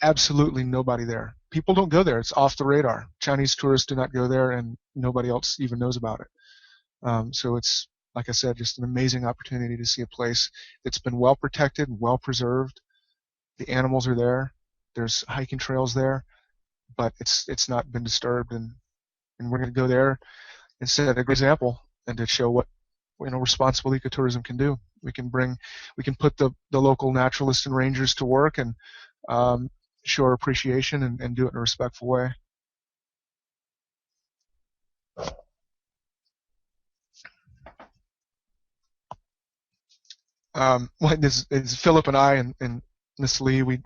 Absolutely nobody there. People don't go there. It's off the radar. Chinese tourists do not go there, and nobody else even knows about it. So it's, like I said, just an amazing opportunity to see a place that's been well protected and well preserved. The animals are there. There's hiking trails there, but it's not been disturbed, and we're going to go there and set a good example and to show what responsible ecotourism can do. We can put the local naturalists and rangers to work and show our appreciation and do it in a respectful way. It's Philip and I and Miss Lee, we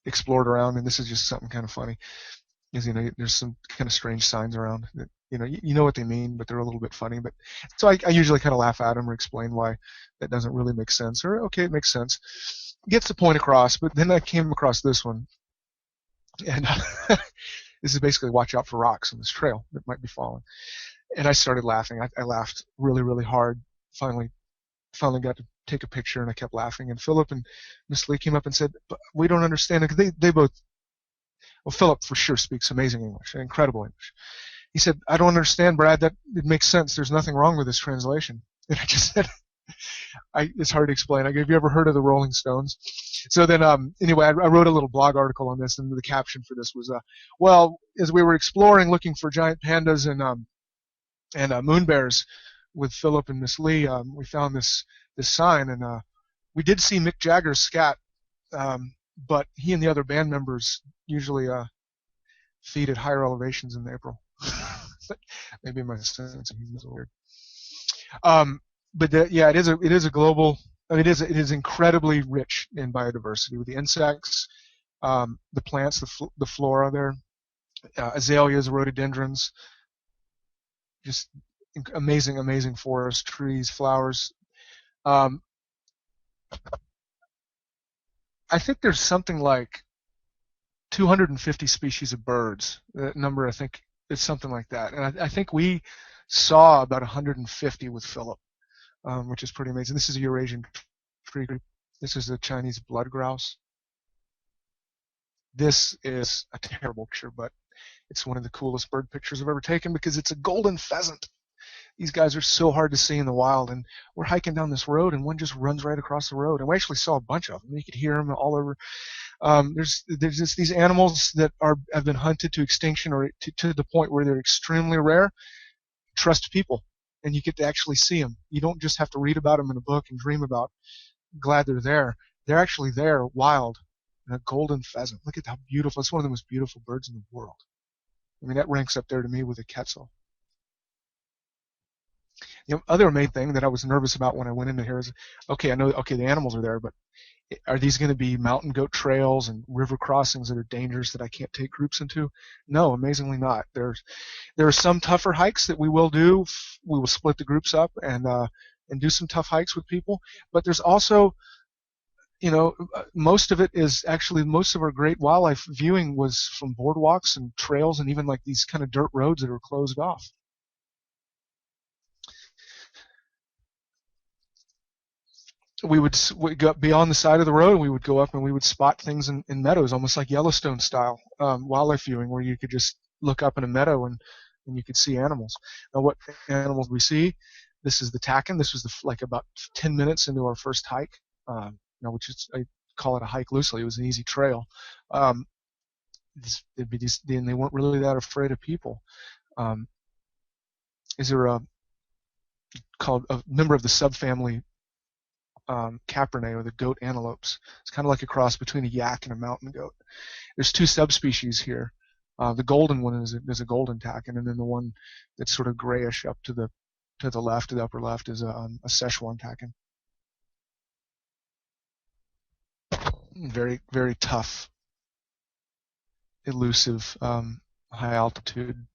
explored around, and this is just something kind of funny. There's some kind of strange signs around that you know what they mean, but they're a little bit funny. But so I usually kind of laugh at them or explain why that doesn't really make sense, or okay, it makes sense, gets the point across. But then I came across this one, and this is basically watch out for rocks on this trail that might be falling. And I started laughing. I laughed really, really hard. Finally got to take a picture, and I kept laughing. And Philip and Miss Lee came up and said, "But we don't understand it," because they both. Well, Philip for sure speaks amazing English, incredible English. He said, I don't understand, Brad. That it makes sense. There's nothing wrong with this translation. And I just said, it's hard to explain. Have you ever heard of the Rolling Stones? So then, anyway, I wrote a little blog article on this, and the caption for this was, well, as we were exploring, looking for giant pandas and moon bears with Philip and Miss Lee, we found this sign, and we did see Mick Jagger's scat, but he and the other band members usually feed at higher elevations in April. Maybe my sense of humor is weird. But yeah, it is a global. I mean, it is incredibly rich in biodiversity with the insects, the plants, the flora there, azaleas, rhododendrons, just amazing forest, trees, flowers. I think there's something like 250 species of birds. That number, I think, is something like that. And I think we saw about 150 with Philip, which is pretty amazing. This is a Eurasian tree group. This is a Chinese blood grouse. This is a terrible picture, but it's one of the coolest bird pictures I've ever taken because it's a golden pheasant. These guys are so hard to see in the wild, and we're hiking down this road, and one just runs right across the road. And we actually saw a bunch of them. You could hear them all over. There's just these animals that have been hunted to extinction or to the point where they're extremely rare. Trust people, and you get to actually see them. You don't just have to read about them in a book and dream about. Glad they're there. They're actually there, wild, and a golden pheasant. Look at how beautiful. It's one of the most beautiful birds in the world. I mean, that ranks up there to me with a quetzal. The other main thing that I was nervous about when I went into here is, okay, I know, okay, the animals are there, but are these going to be mountain goat trails and river crossings that are dangerous that I can't take groups into? No, amazingly not. There are some tougher hikes that we will do. We will split the groups up and do some tough hikes with people. But there's also, most of it is actually, most of our great wildlife viewing was from boardwalks and trails and even like these kind of dirt roads that are closed off. We would go beyond the side of the road, and we would go up and we would spot things in meadows, almost like Yellowstone style wildlife viewing, where you could just look up in a meadow and you could see animals. Now, what animals we see? This is the takin. This was like about 10 minutes into our first hike, which is, I call it a hike loosely. It was an easy trail. It'd be these, and they weren't really that afraid of people. Is there called a member of the subfamily Capernae, or the goat antelopes? It's kind of like a cross between a yak and a mountain goat. There's two subspecies here. The golden one is a golden takin, and then the one that's sort of grayish up to the left, to the upper left, is a Szechuan takin. Very, very tough, elusive, high altitude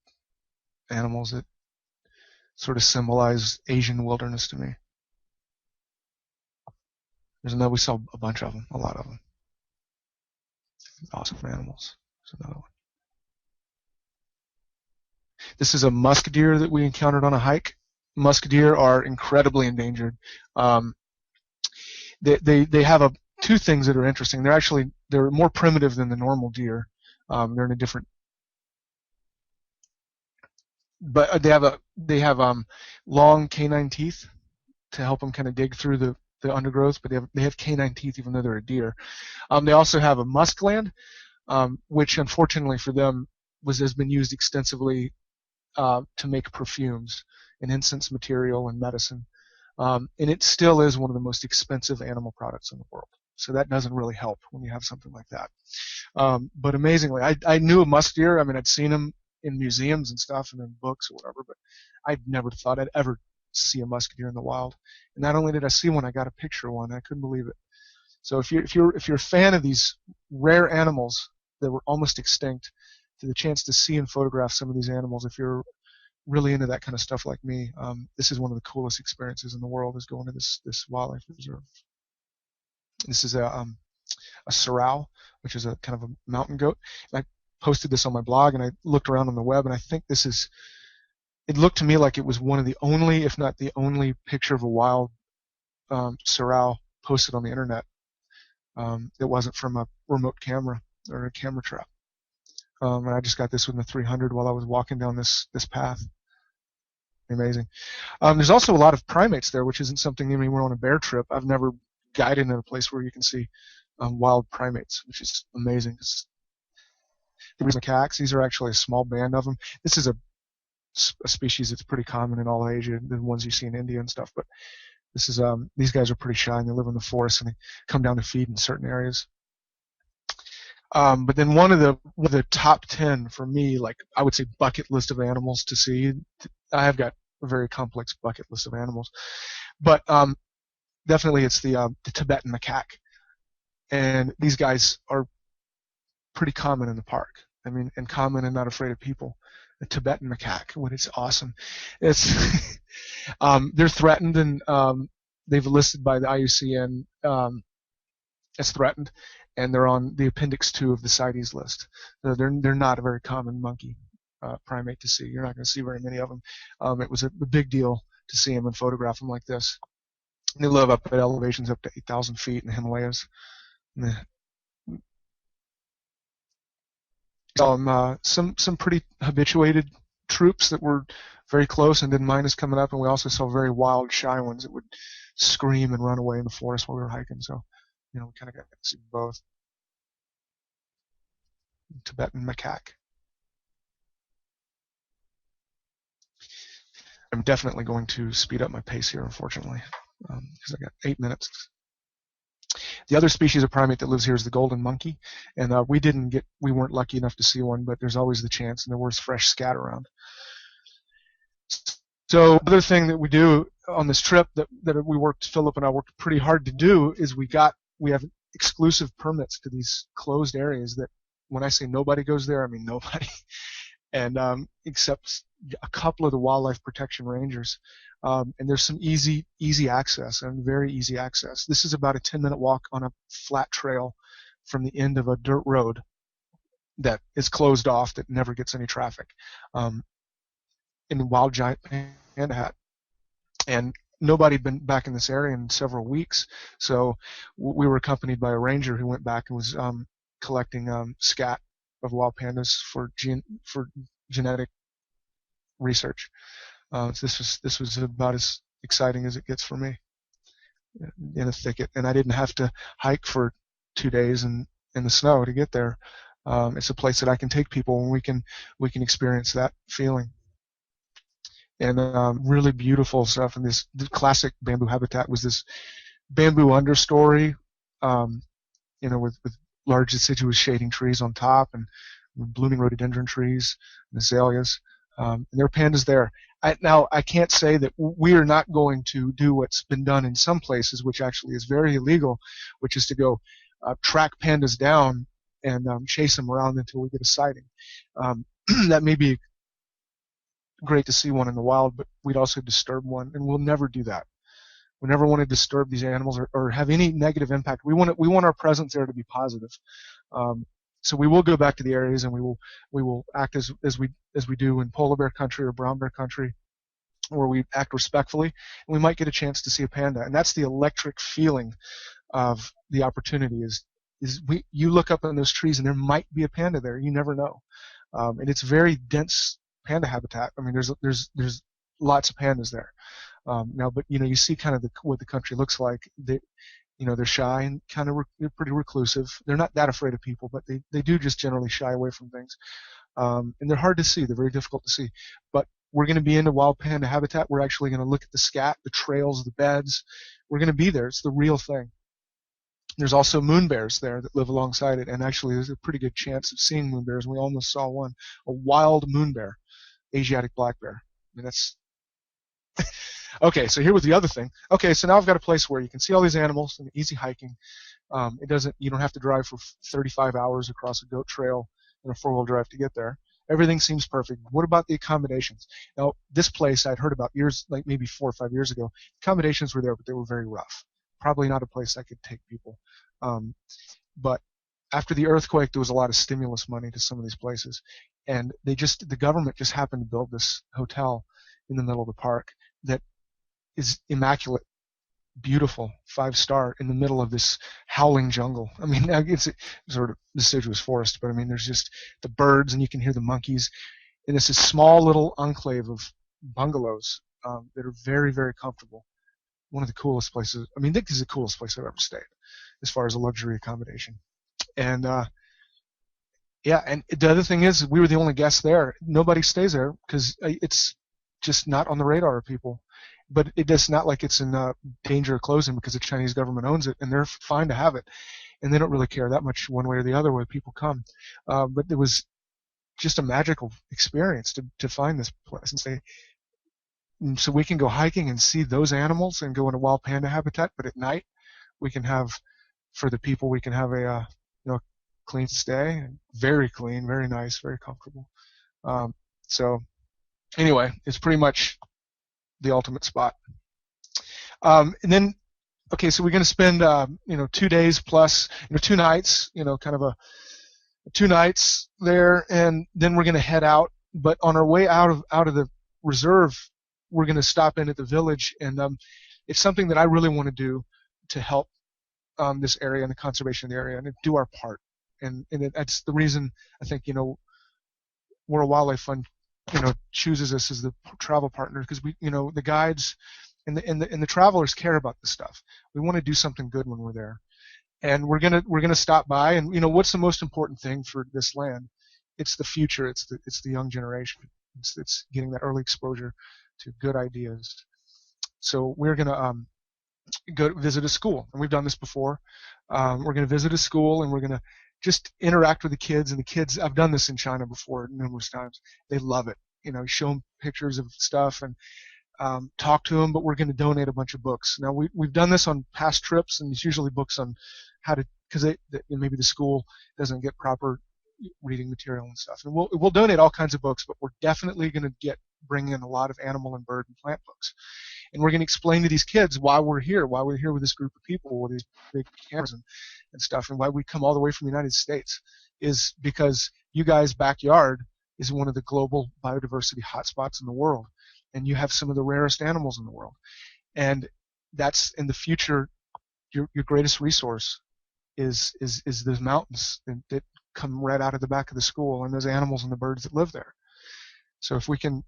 animals that sort of symbolize Asian wilderness to me. We saw a bunch of them, a lot of them. Awesome animals. There's another one. This is a musk deer that we encountered on a hike. Musk deer are incredibly endangered. They have two things that are interesting. They're more primitive than the normal deer. They're in a different, but they have long canine teeth to help them kind of dig through the undergrowth, but they have canine teeth even though they're a deer. They also have a musk gland, which unfortunately for them has been used extensively to make perfumes and incense material and medicine. And it still is one of the most expensive animal products in the world. So that doesn't really help when you have something like that. But amazingly, I knew a musk deer. I mean, I'd seen them in museums and stuff and in books or whatever, but I never thought I'd ever see a musk deer in the wild. And not only did I see one, I got a picture of one. I couldn't believe it. So if you're a fan of these rare animals that were almost extinct, to the chance to see and photograph some of these animals, if you're really into that kind of stuff like me, this is one of the coolest experiences in the world, is going to this wildlife reserve. This is a sorrel, which is a kind of a mountain goat. And I posted this on my blog, and I looked around on the web, and I think it looked to me like it was one of the only, if not the only, picture of a wild sorrel posted on the internet that wasn't from a remote camera or a camera trap. And I just got this with the 300 while I was walking down this path. Amazing. There's also a lot of primates there, which isn't something when we're on a bear trip. I've never guided in a place where you can see wild primates, which is amazing. The macaques, these are actually a small band of them. This is a species that's pretty common in all Asia, the ones you see in India and stuff. But this is these guys are pretty shy and they live in the forest and they come down to feed in certain areas. But then one of the top 10 for me, like I would say bucket list of animals to see. I have got a very complex bucket list of animals, but definitely it's the Tibetan macaque, and these guys are pretty common in the park. I mean, and common and not afraid of people. The Tibetan macaque, what it's awesome. It's they're threatened and they've listed by the IUCN as threatened, and they're on the Appendix 2 of the CITES list. So they're not a very common monkey primate to see. You're not going to see very many of them. It was a big deal to see them and photograph them like this. And they live up at elevations up to 8,000 feet in the Himalayas. Some pretty habituated troops that were very close and didn't mind us coming up, and we also saw very wild, shy ones that would scream and run away in the forest while we were hiking. So, we kind of got to see both. Tibetan macaque. I'm definitely going to speed up my pace here, unfortunately, because I got 8 minutes. The other species of primate that lives here is the golden monkey, and we weren't lucky enough to see one, but there's always the chance, and there was fresh scat around. So the other thing that we do on this trip that Philip and I worked pretty hard to do is we have exclusive permits to these closed areas that when I say nobody goes there, I mean nobody, and except a couple of the wildlife protection rangers. And there's some easy access and very easy access. This is about a 10-minute walk on a flat trail from the end of a dirt road that is closed off that never gets any traffic in the wild giant panda hat. And nobody had been back in this area in several weeks, so we were accompanied by a ranger who went back and was collecting scat of wild pandas for genetic research. So this was about as exciting as it gets for me in a thicket, and I didn't have to hike for 2 days in the snow to get there. It's a place that I can take people and we can experience that feeling. And really beautiful stuff. And the classic bamboo habitat was this bamboo understory, with large deciduous shading trees on top and blooming rhododendron trees and azaleas. And there are pandas there. Now, I can't say that we are not going to do what's been done in some places, which actually is very illegal, which is to go track pandas down and chase them around until we get a sighting. That may be great to see one in the wild, but we'd also disturb one, and we'll never do that. We never want to disturb these animals or have any negative impact. We want our presence there to be positive. So we will go back to the areas and we will act as we do in polar bear country or brown bear country, where we act respectfully, and we might get a chance to see a panda. And that's the electric feeling of the opportunity is you look up in those trees and there might be a panda there. You never know. And it's very dense panda habitat. I mean, there's lots of pandas there. Now, but you see kind of what the country looks like. They're shy and kind of they're pretty reclusive. They're not that afraid of people, but they do just generally shy away from things. And they're hard to see. They're very difficult to see. But we're going to be into wild panda habitat. We're actually going to look at the scat, the trails, the beds. We're going to be there. It's the real thing. There's also moon bears there that live alongside it, and actually there's a pretty good chance of seeing moon bears. We almost saw one, a wild moon bear, Asiatic black bear. I mean, that's okay. So here was the other thing. Okay, so now I've got a place where you can see all these animals and easy hiking. You don't have to drive for 35 hours across a goat trail in a 4-wheel drive to get there. Everything seems perfect. What about the accommodations? Now, this place I'd heard about like maybe 4 or 5 years ago. Accommodations were there, but they were very rough. Probably not a place I could take people. But after the earthquake, there was a lot of stimulus money to some of these places, and the government just happened to build this hotel in the middle of the park that is immaculate. beautiful 5-star in the middle of this howling jungle. I mean, it's sort of deciduous forest, but I mean, there's just the birds and you can hear the monkeys. And it's a small little enclave of bungalows that are very, very comfortable. One of the coolest places. I mean, this is the coolest place I've ever stayed as far as a luxury accommodation. And yeah, and the other thing is we were the only guests there. Nobody stays there because it's just not on the radar of people. But it's not like it's in danger of closing because the Chinese government owns it, and they're fine to have it. And they don't really care that much one way or the other where people come. But it was just a magical experience to find this place and say, so we can go hiking and see those animals and go into wild panda habitat, but at night we can have, for the people, we can have a clean stay, very clean, very nice, very comfortable. So anyway, it's pretty much the ultimate spot. And then, okay, so we're going to spend 2 days plus 2 nights, kind of a 2 nights there, and then we're going to head out. But on our way out of the reserve, we're going to stop in at the village, and it's something that I really want to do to help this area and the conservation of the area and do our part. And that's the reason I think World Wildlife Fund chooses us as the travel partner, because we the guides and the travelers care about this stuff. We want to do something good when we're there, and we're gonna stop by. And what's the most important thing for this land? It's the future. It's the young generation. It's getting that early exposure to good ideas. So we're gonna go visit a school, and we've done this before. We're gonna visit a school, and we're gonna just interact with the kids. And the kids, I've done this in China before numerous times. They love it. Show them pictures of stuff and talk to them. But we're going to donate a bunch of books. Now we've done this on past trips, and it's usually books on how to, because maybe the school doesn't get proper reading material and stuff. And we'll donate all kinds of books, but we're definitely going to bring in a lot of animal and bird and plant books. And we're going to explain to these kids why we're here with this group of people with these big cameras and stuff, and why we come all the way from the United States is because you guys' backyard is one of the global biodiversity hotspots in the world, and you have some of the rarest animals in the world. And that's in the future, your greatest resource is those mountains that come right out of the back of the school, and those animals and the birds that live there. So if we can,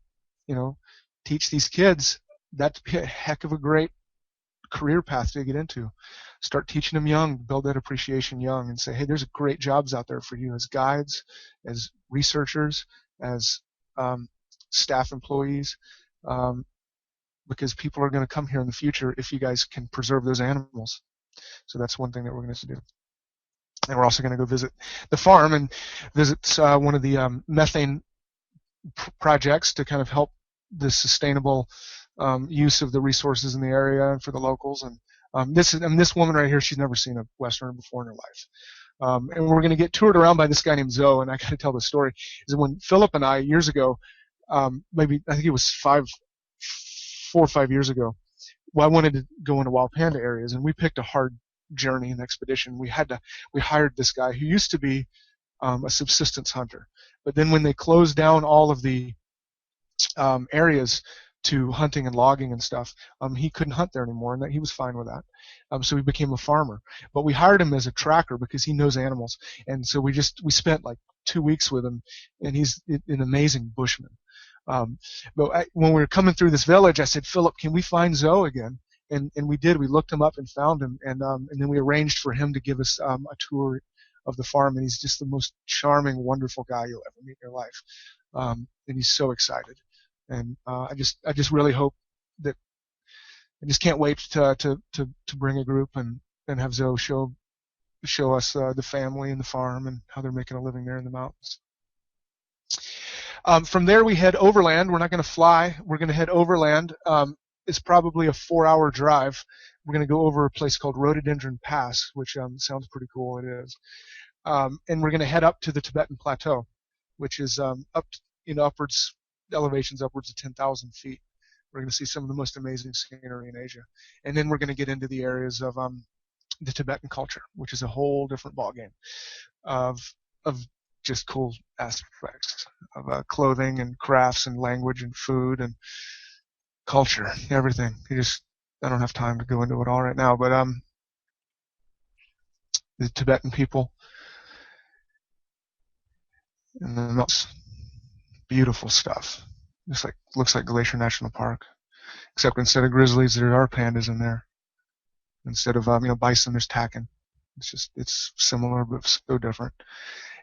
teach these kids, that'd be a heck of a great career path to get into. Start teaching them young, build that appreciation young, and say, hey, there's great jobs out there for you as guides, as researchers, as staff employees, because people are going to come here in the future if you guys can preserve those animals. So that's one thing that we're going to do. And we're also going to go visit the farm and visit one of the methane projects to kind of help the sustainable use of the resources in the area and for the locals. And this woman right here, she's never seen a Westerner before in her life. And we're going to get toured around by this guy named Zoe, and I got to tell the story. Is when Philip and I, years ago, maybe I think it was 4 or 5 years ago, I wanted to go into wild panda areas, and we picked a hard journey and expedition. We hired this guy who used to be a subsistence hunter, but then when they closed down all of the areas to hunting and logging and stuff, he couldn't hunt there anymore, and he was fine with that. So he became a farmer. But we hired him as a tracker because he knows animals, and so we spent like 2 weeks with him, and he's an amazing bushman. But when we were coming through this village, I said, Philip, can we find Zoe again? And we did. We looked him up and found him, and then we arranged for him to give us a tour of the farm, and he's just the most charming, wonderful guy you'll ever meet in your life. And he's so excited. And I just really hope that I just can't wait to bring a group and have Zoe show us the family and the farm and how they're making a living there in the mountains. From there we head overland. We're not going to fly. We're going to head overland. It's probably a 4-hour drive. We're going to go over a place called Rhododendron Pass, which sounds pretty cool. It is. And we're going to head up to the Tibetan Plateau, which is elevations upwards of 10,000 feet. We're going to see some of the most amazing scenery in Asia. And then we're going to get into the areas of the Tibetan culture, which is a whole different ballgame of just cool aspects of clothing and crafts and language and food and culture, everything. I don't have time to go into it all right now, but the Tibetan people and the mountains, beautiful stuff. Just like looks like Glacier National Park, except instead of grizzlies, there are pandas in there. Instead of bison, there's takin. It's similar but so different.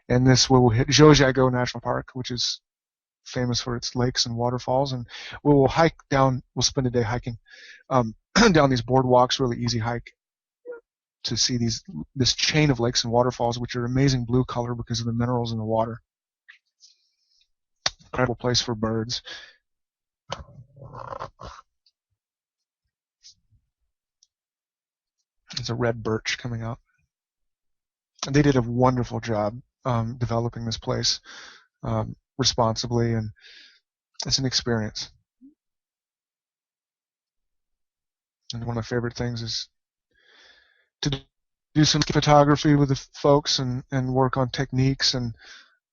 And this will hit Zhoujiago National Park, which is famous for its lakes and waterfalls. And we'll hike down. We'll spend a day hiking down these boardwalks, really easy hike, to see this chain of lakes and waterfalls, which are amazing blue color because of the minerals in the water. Incredible place for birds. There's a red birch coming out. And they did a wonderful job developing this place responsibly, and it's an experience. And one of my favorite things is to do some photography with the folks and work on techniques and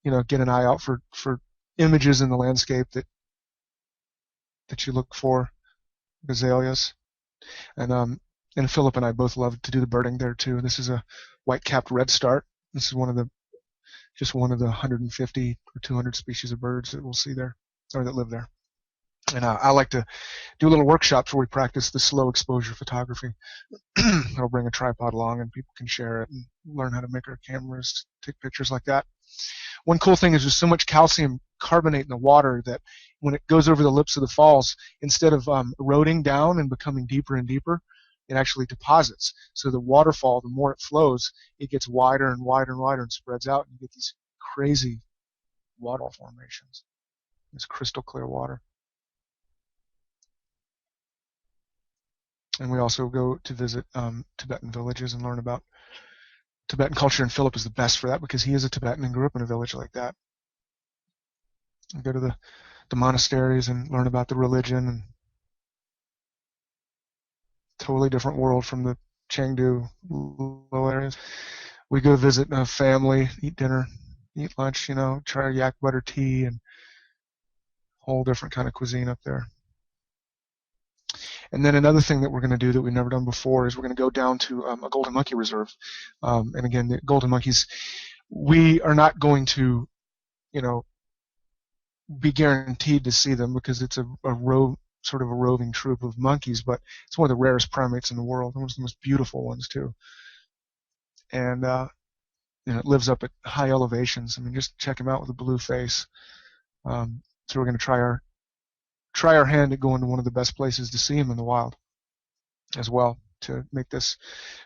get an eye out for images in the landscape that you look for, azaleas. And Philip and I both love to do the birding there too. This is a white-capped redstart. This is just one of the 150 or 200 species of birds that we'll see there, or that live there. And I like to do little workshops where we practice the slow exposure photography. I'll bring a tripod along and people can share it and learn how to make our cameras take pictures like that. One cool thing is there's so much calcium carbonate in the water that when it goes over the lips of the falls, instead of eroding down and becoming deeper and deeper, it actually deposits. So the waterfall, the more it flows, it gets wider and wider and wider and spreads out, and you get these crazy waterfall formations. This crystal clear water. And we also go to visit Tibetan villages and learn about Tibetan culture, and Philip is the best for that because he is a Tibetan and grew up in a village like that. We go to the monasteries and learn about the religion, and totally different world from the Chengdu low areas. We go visit a family, eat dinner, eat lunch, try yak butter tea and whole different kind of cuisine up there. And then another thing that we're going to do that we've never done before is we're going to go down to a golden monkey reserve. And again, the golden monkeys, we are not going to, be guaranteed to see them because it's sort of a roving troop of monkeys, but it's one of the rarest primates in the world, one of the most beautiful ones too. And it lives up at high elevations. I mean, just check him out with a blue face. So we're going to try our hand at going to one of the best places to see him in the wild as well, to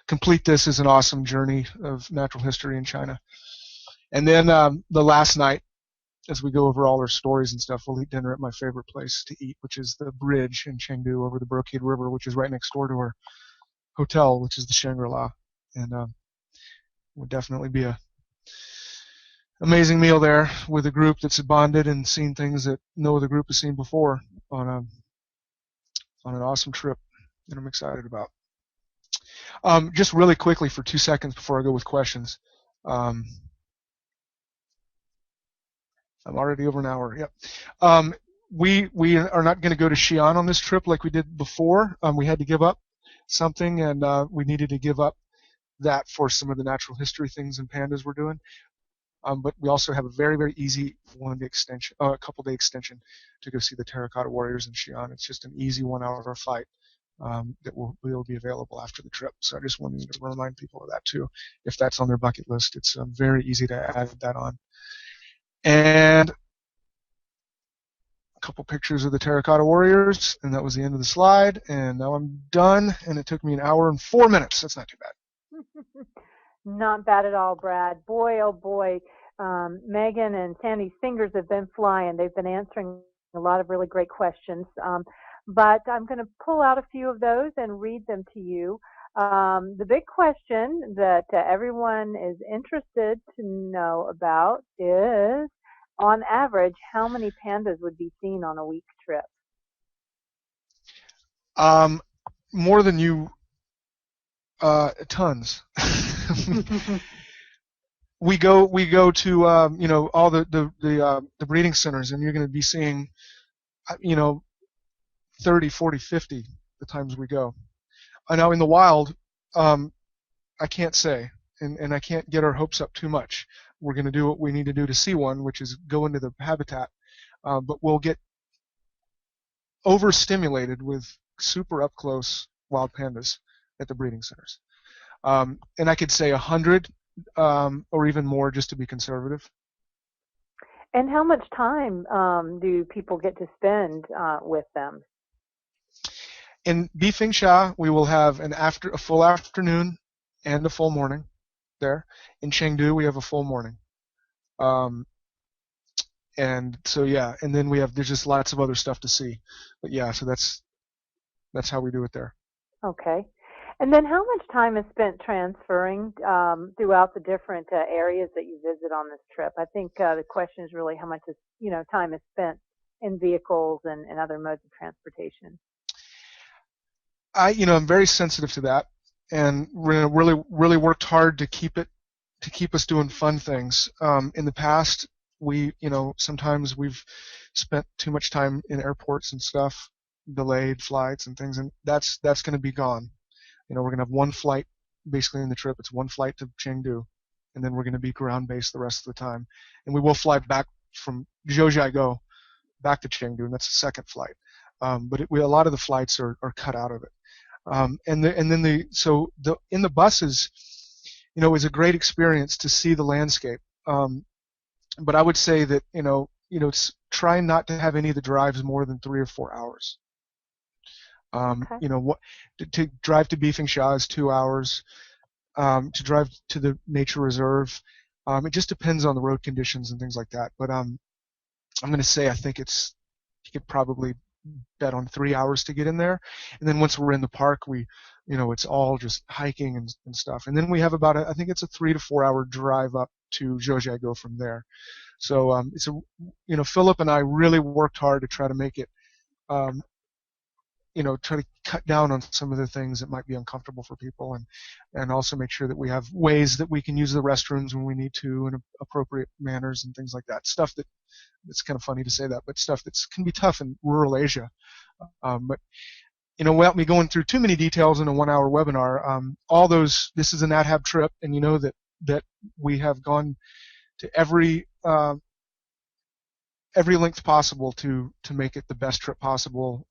complete this as an awesome journey of natural history in China. And then the last night, as we go over all our stories and stuff, we'll eat dinner at my favorite place to eat, which is the bridge in Chengdu over the Brocade River, which is right next door to our hotel, which is the Shangri-La. And would definitely be a amazing meal there with a group that's bonded and seen things that no other group has seen before on an awesome trip that I'm excited about. Just really quickly for 2 seconds before I go with questions. I'm already over an hour. Yep. We are not going to go to Xi'an on this trip like we did before. We had to give up something, and we needed to give up that for some of the natural history things and pandas we're doing. But we also have a very, very easy a couple-day extension to go see the Terracotta Warriors in Xi'an. It's just an easy 1 hour flight that will be available after the trip. So I just wanted to remind people of that too. If that's on their bucket list, it's very easy to add that on. And a couple pictures of the Terracotta Warriors, and that was the end of the slide. And now I'm done, and it took me 1 hour and 4 minutes. That's not too bad. Not bad at all, Brad. Boy, oh boy. Megan and Sandy's fingers have been flying. They've been answering a lot of really great questions. But I'm going to pull out a few of those and read them to you. The big question that everyone is interested to know about is, on average, how many pandas would be seen on a week trip? More than you, tons. we go to all the breeding centers, and you're going to be seeing 30, 40, 50 the times we go. Now in the wild, I can't say, and I can't get our hopes up too much. We're going to do what we need to do to see one, which is go into the habitat, but we'll get overstimulated with super up close wild pandas at the breeding centers. And I could say 100 or even more just to be conservative. And how much time do people get to spend with them? In Bifingsha, we will have a full afternoon and a full morning there. In Chengdu, we have a full morning. And so yeah, and then there's just lots of other stuff to see. But yeah, so that's how we do it there. Okay. And then how much time is spent transferring throughout the different areas that you visit on this trip? I think the question is really how much time is spent in vehicles and other modes of transportation. I'm very sensitive to that, and really worked hard to keep us doing fun things. In the past, sometimes we've spent too much time in airports and stuff, delayed flights and things, and that's going to be gone. We're going to have one flight basically in the trip. It's one flight to Chengdu, and then we're going to be ground based the rest of the time. And we will fly back from Zhoujiaigou back to Chengdu, and that's the second flight. But a lot of the flights are cut out of it. In the buses, it's a great experience to see the landscape. But I would say that try not to have any of the drives more than 3 or 4 hours. Okay. To drive to Bifingsha is 2 hours. To drive to the nature reserve, it just depends on the road conditions and things like that. But I'm going to say I think you could probably bet on 3 hours to get in there, and then once we're in the park, it's all just hiking and stuff. And then we have I think it's a 3 to 4 hour drive up to Zhoujiaigou from there. So Philip and I really worked hard to try to make it. Try to cut down on some of the things that might be uncomfortable for people, and also make sure that we have ways that we can use the restrooms when we need to in appropriate manners and things like that. Stuff it's kind of funny to say that, but stuff that can be tough in rural Asia. But without me going through too many details in a 1 hour webinar, this is a NatHab trip, and that we have gone to every length possible to make it the best trip possible.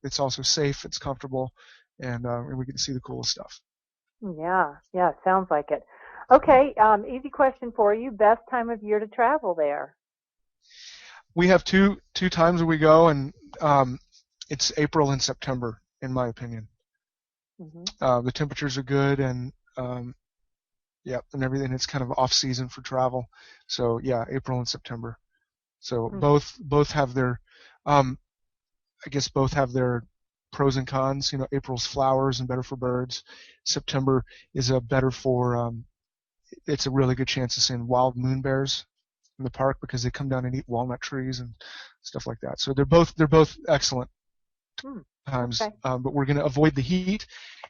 It's also safe, it's comfortable, and we get to see the coolest stuff. Yeah, sounds like it. Okay, easy question for you. Best time of year to travel there? We have two times where we go, and it's April and September, in my opinion. Mm-hmm. The temperatures are good, and and everything. It's kind of off season for travel, so yeah, April and September. So both have their, I guess both have their pros and cons. April's flowers and better for birds. September is better for, it's a really good chance to see wild moon bears in the park because they come down and eat walnut trees and stuff like that. So they're both excellent times. Okay. But we're going to avoid the heat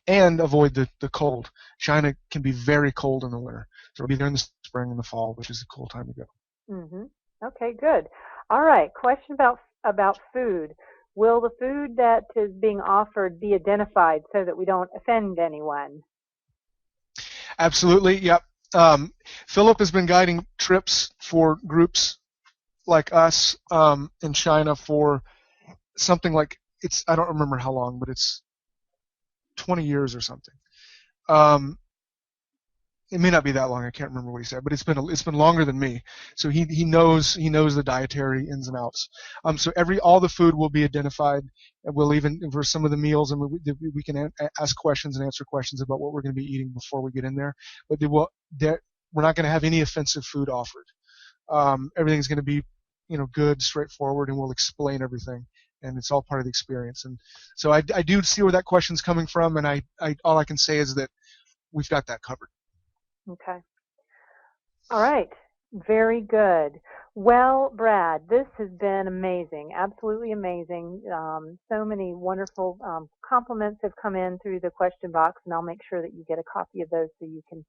and avoid the cold. China can be very cold in the winter, so we'll be there in the spring and the fall, which is a cool time to go. Mm-hmm. Okay, good. All right, question about food. Will the food that is being offered be identified so that we don't offend anyone? Absolutely, yep. Philip has been guiding trips for groups like us in China for something like, I don't remember how long, but it's 20 years or something. It may not be that long. I can't remember what he said, but it's been longer than me. So he knows the dietary ins and outs. So all the food will be identified, and we'll even for some of the meals, and we can ask questions and answer questions about what we're going to be eating before we get in there. But we're not going to have any offensive food offered. Everything's going to be good, straightforward, and we'll explain everything. And it's all part of the experience. And so I do see where that question's coming from, and all I can say is that we've got that covered. Okay. All right. Very good. Well, Brad, this has been amazing, absolutely amazing. So many wonderful compliments have come in through the question box, and I'll make sure that you get a copy of those so you can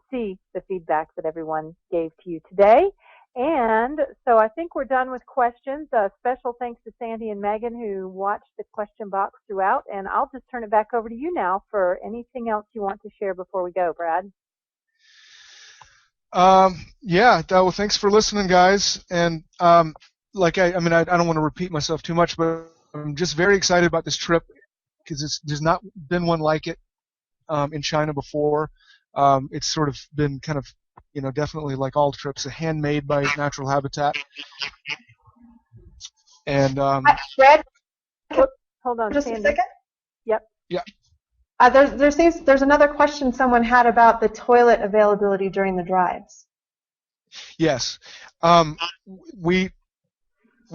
see the feedback that everyone gave to you today. And so I think we're done with questions. Special thanks to Sandy and Megan who watched the question box throughout. And I'll just turn it back over to you now for anything else you want to share before we go, Brad. Yeah, well, thanks for listening, guys. And like I don't want to repeat myself too much, but I'm just very excited about this trip because there's not been one like it in China before. It's sort of been kind of, definitely like all trips, handmade by Natural Habitat. And Brad, hold on, just Sandy. a second. Yep. Yeah. There's another question someone had about the toilet availability during the drives. Yes. We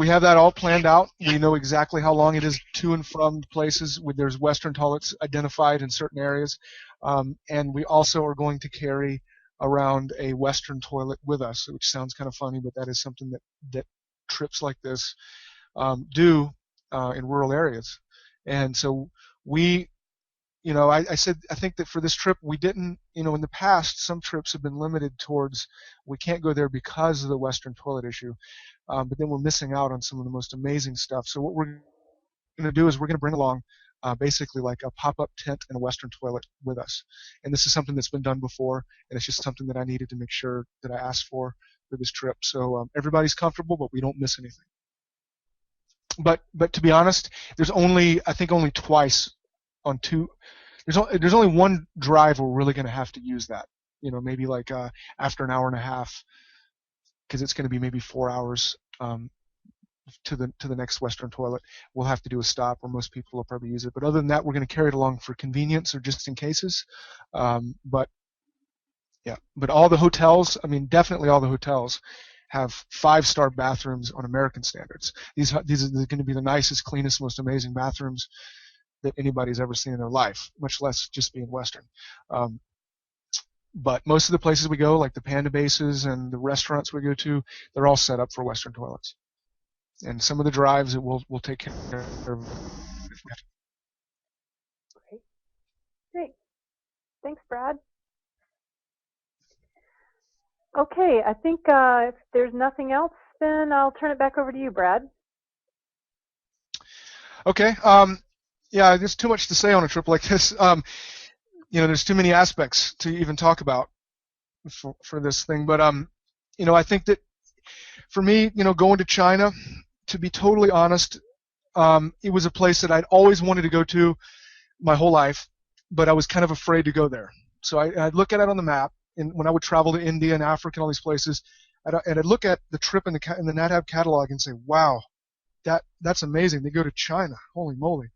have that all planned out. We know exactly how long it is to and from places. There's Western toilets identified in certain areas. And we also are going to carry around a Western toilet with us, which sounds kind of funny, but that is something that trips like this do in rural areas. And so I think that for this trip, we didn't, in the past, some trips have been limited towards we can't go there because of the Western toilet issue. But then we're missing out on some of the most amazing stuff. So what we're going to do is we're going to bring along basically like a pop-up tent and a Western toilet with us. And this is something that's been done before, and it's just something that I needed to make sure that I asked for this trip. So everybody's comfortable, but we don't miss anything. But to be honest, there's only twice on two. There's only one drive we're really going to have to use that. Maybe like after an hour and a half, because it's going to be maybe 4 hours to the next Western toilet. We'll have to do a stop where most people will probably use it. But other than that, we're going to carry it along for convenience or just in cases. But all the hotels, definitely all the hotels have 5-star bathrooms on American standards. These are going to be the nicest, cleanest, most amazing bathrooms that anybody's ever seen in their life, much less just being Western. But most of the places we go, like the panda bases and the restaurants we go to, they're all set up for Western toilets. And some of the drives we'll take care of. Great. Thanks, Brad. Okay, I think if there's nothing else, then I'll turn it back over to you, Brad. Okay. Yeah, there's too much to say on a trip like this. There's too many aspects to even talk about for this thing. But I think that for me, going to China, to be totally honest, it was a place that I'd always wanted to go to my whole life, but I was kind of afraid to go there. So I'd look at it on the map, and when I would travel to India and Africa and all these places, and I'd look at the trip in the NatHab catalog and say, wow, that's amazing. They go to China. Holy moly.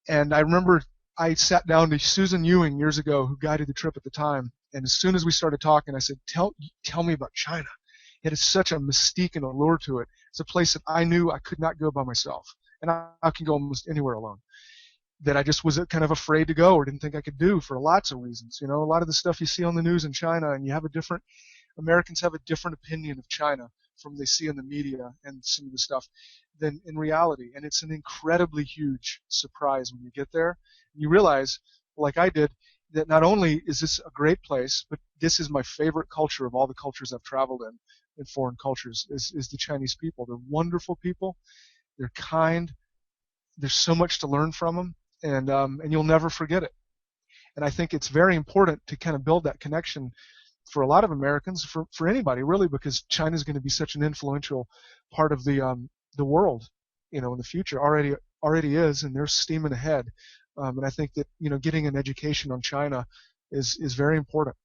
And I remember I sat down to Susan Ewing years ago, who guided the trip at the time, and as soon as we started talking, I said, tell me about China. It has such a mystique and allure to it. It's a place that I knew I could not go by myself, and I can go almost anywhere alone, that I just was kind of afraid to go or didn't think I could do for lots of reasons. A lot of the stuff you see on the news in China, and Americans have a different opinion of China from they see in the media and some of the stuff than in reality. And it's an incredibly huge surprise when you get there. You realize, like I did, that not only is this a great place, but this is my favorite culture of all the cultures I've traveled in foreign cultures, is the Chinese people. They're wonderful people. They're kind. There's so much to learn from them, and you'll never forget it. And I think it's very important to kind of build that connection for a lot of Americans, for anybody really, because China's going to be such an influential part of the world, in the future. Already is, and they're steaming ahead. And I think that getting an education on China is very important.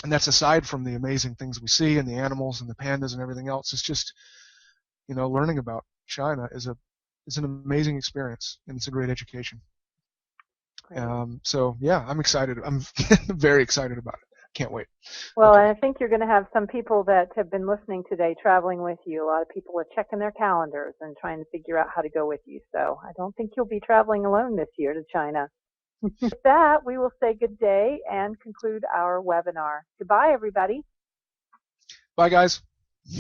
And that's aside from the amazing things we see and the animals and the pandas and everything else. It's just learning about China is an amazing experience, and it's a great education. So yeah, I'm excited. I'm very excited about it. Can't wait. Well, okay. I think you're going to have some people that have been listening today traveling with you. A lot of people are checking their calendars and trying to figure out how to go with you. So I don't think you'll be traveling alone this year to China. With that, we will say good day and conclude our webinar. Goodbye, everybody. Bye, guys.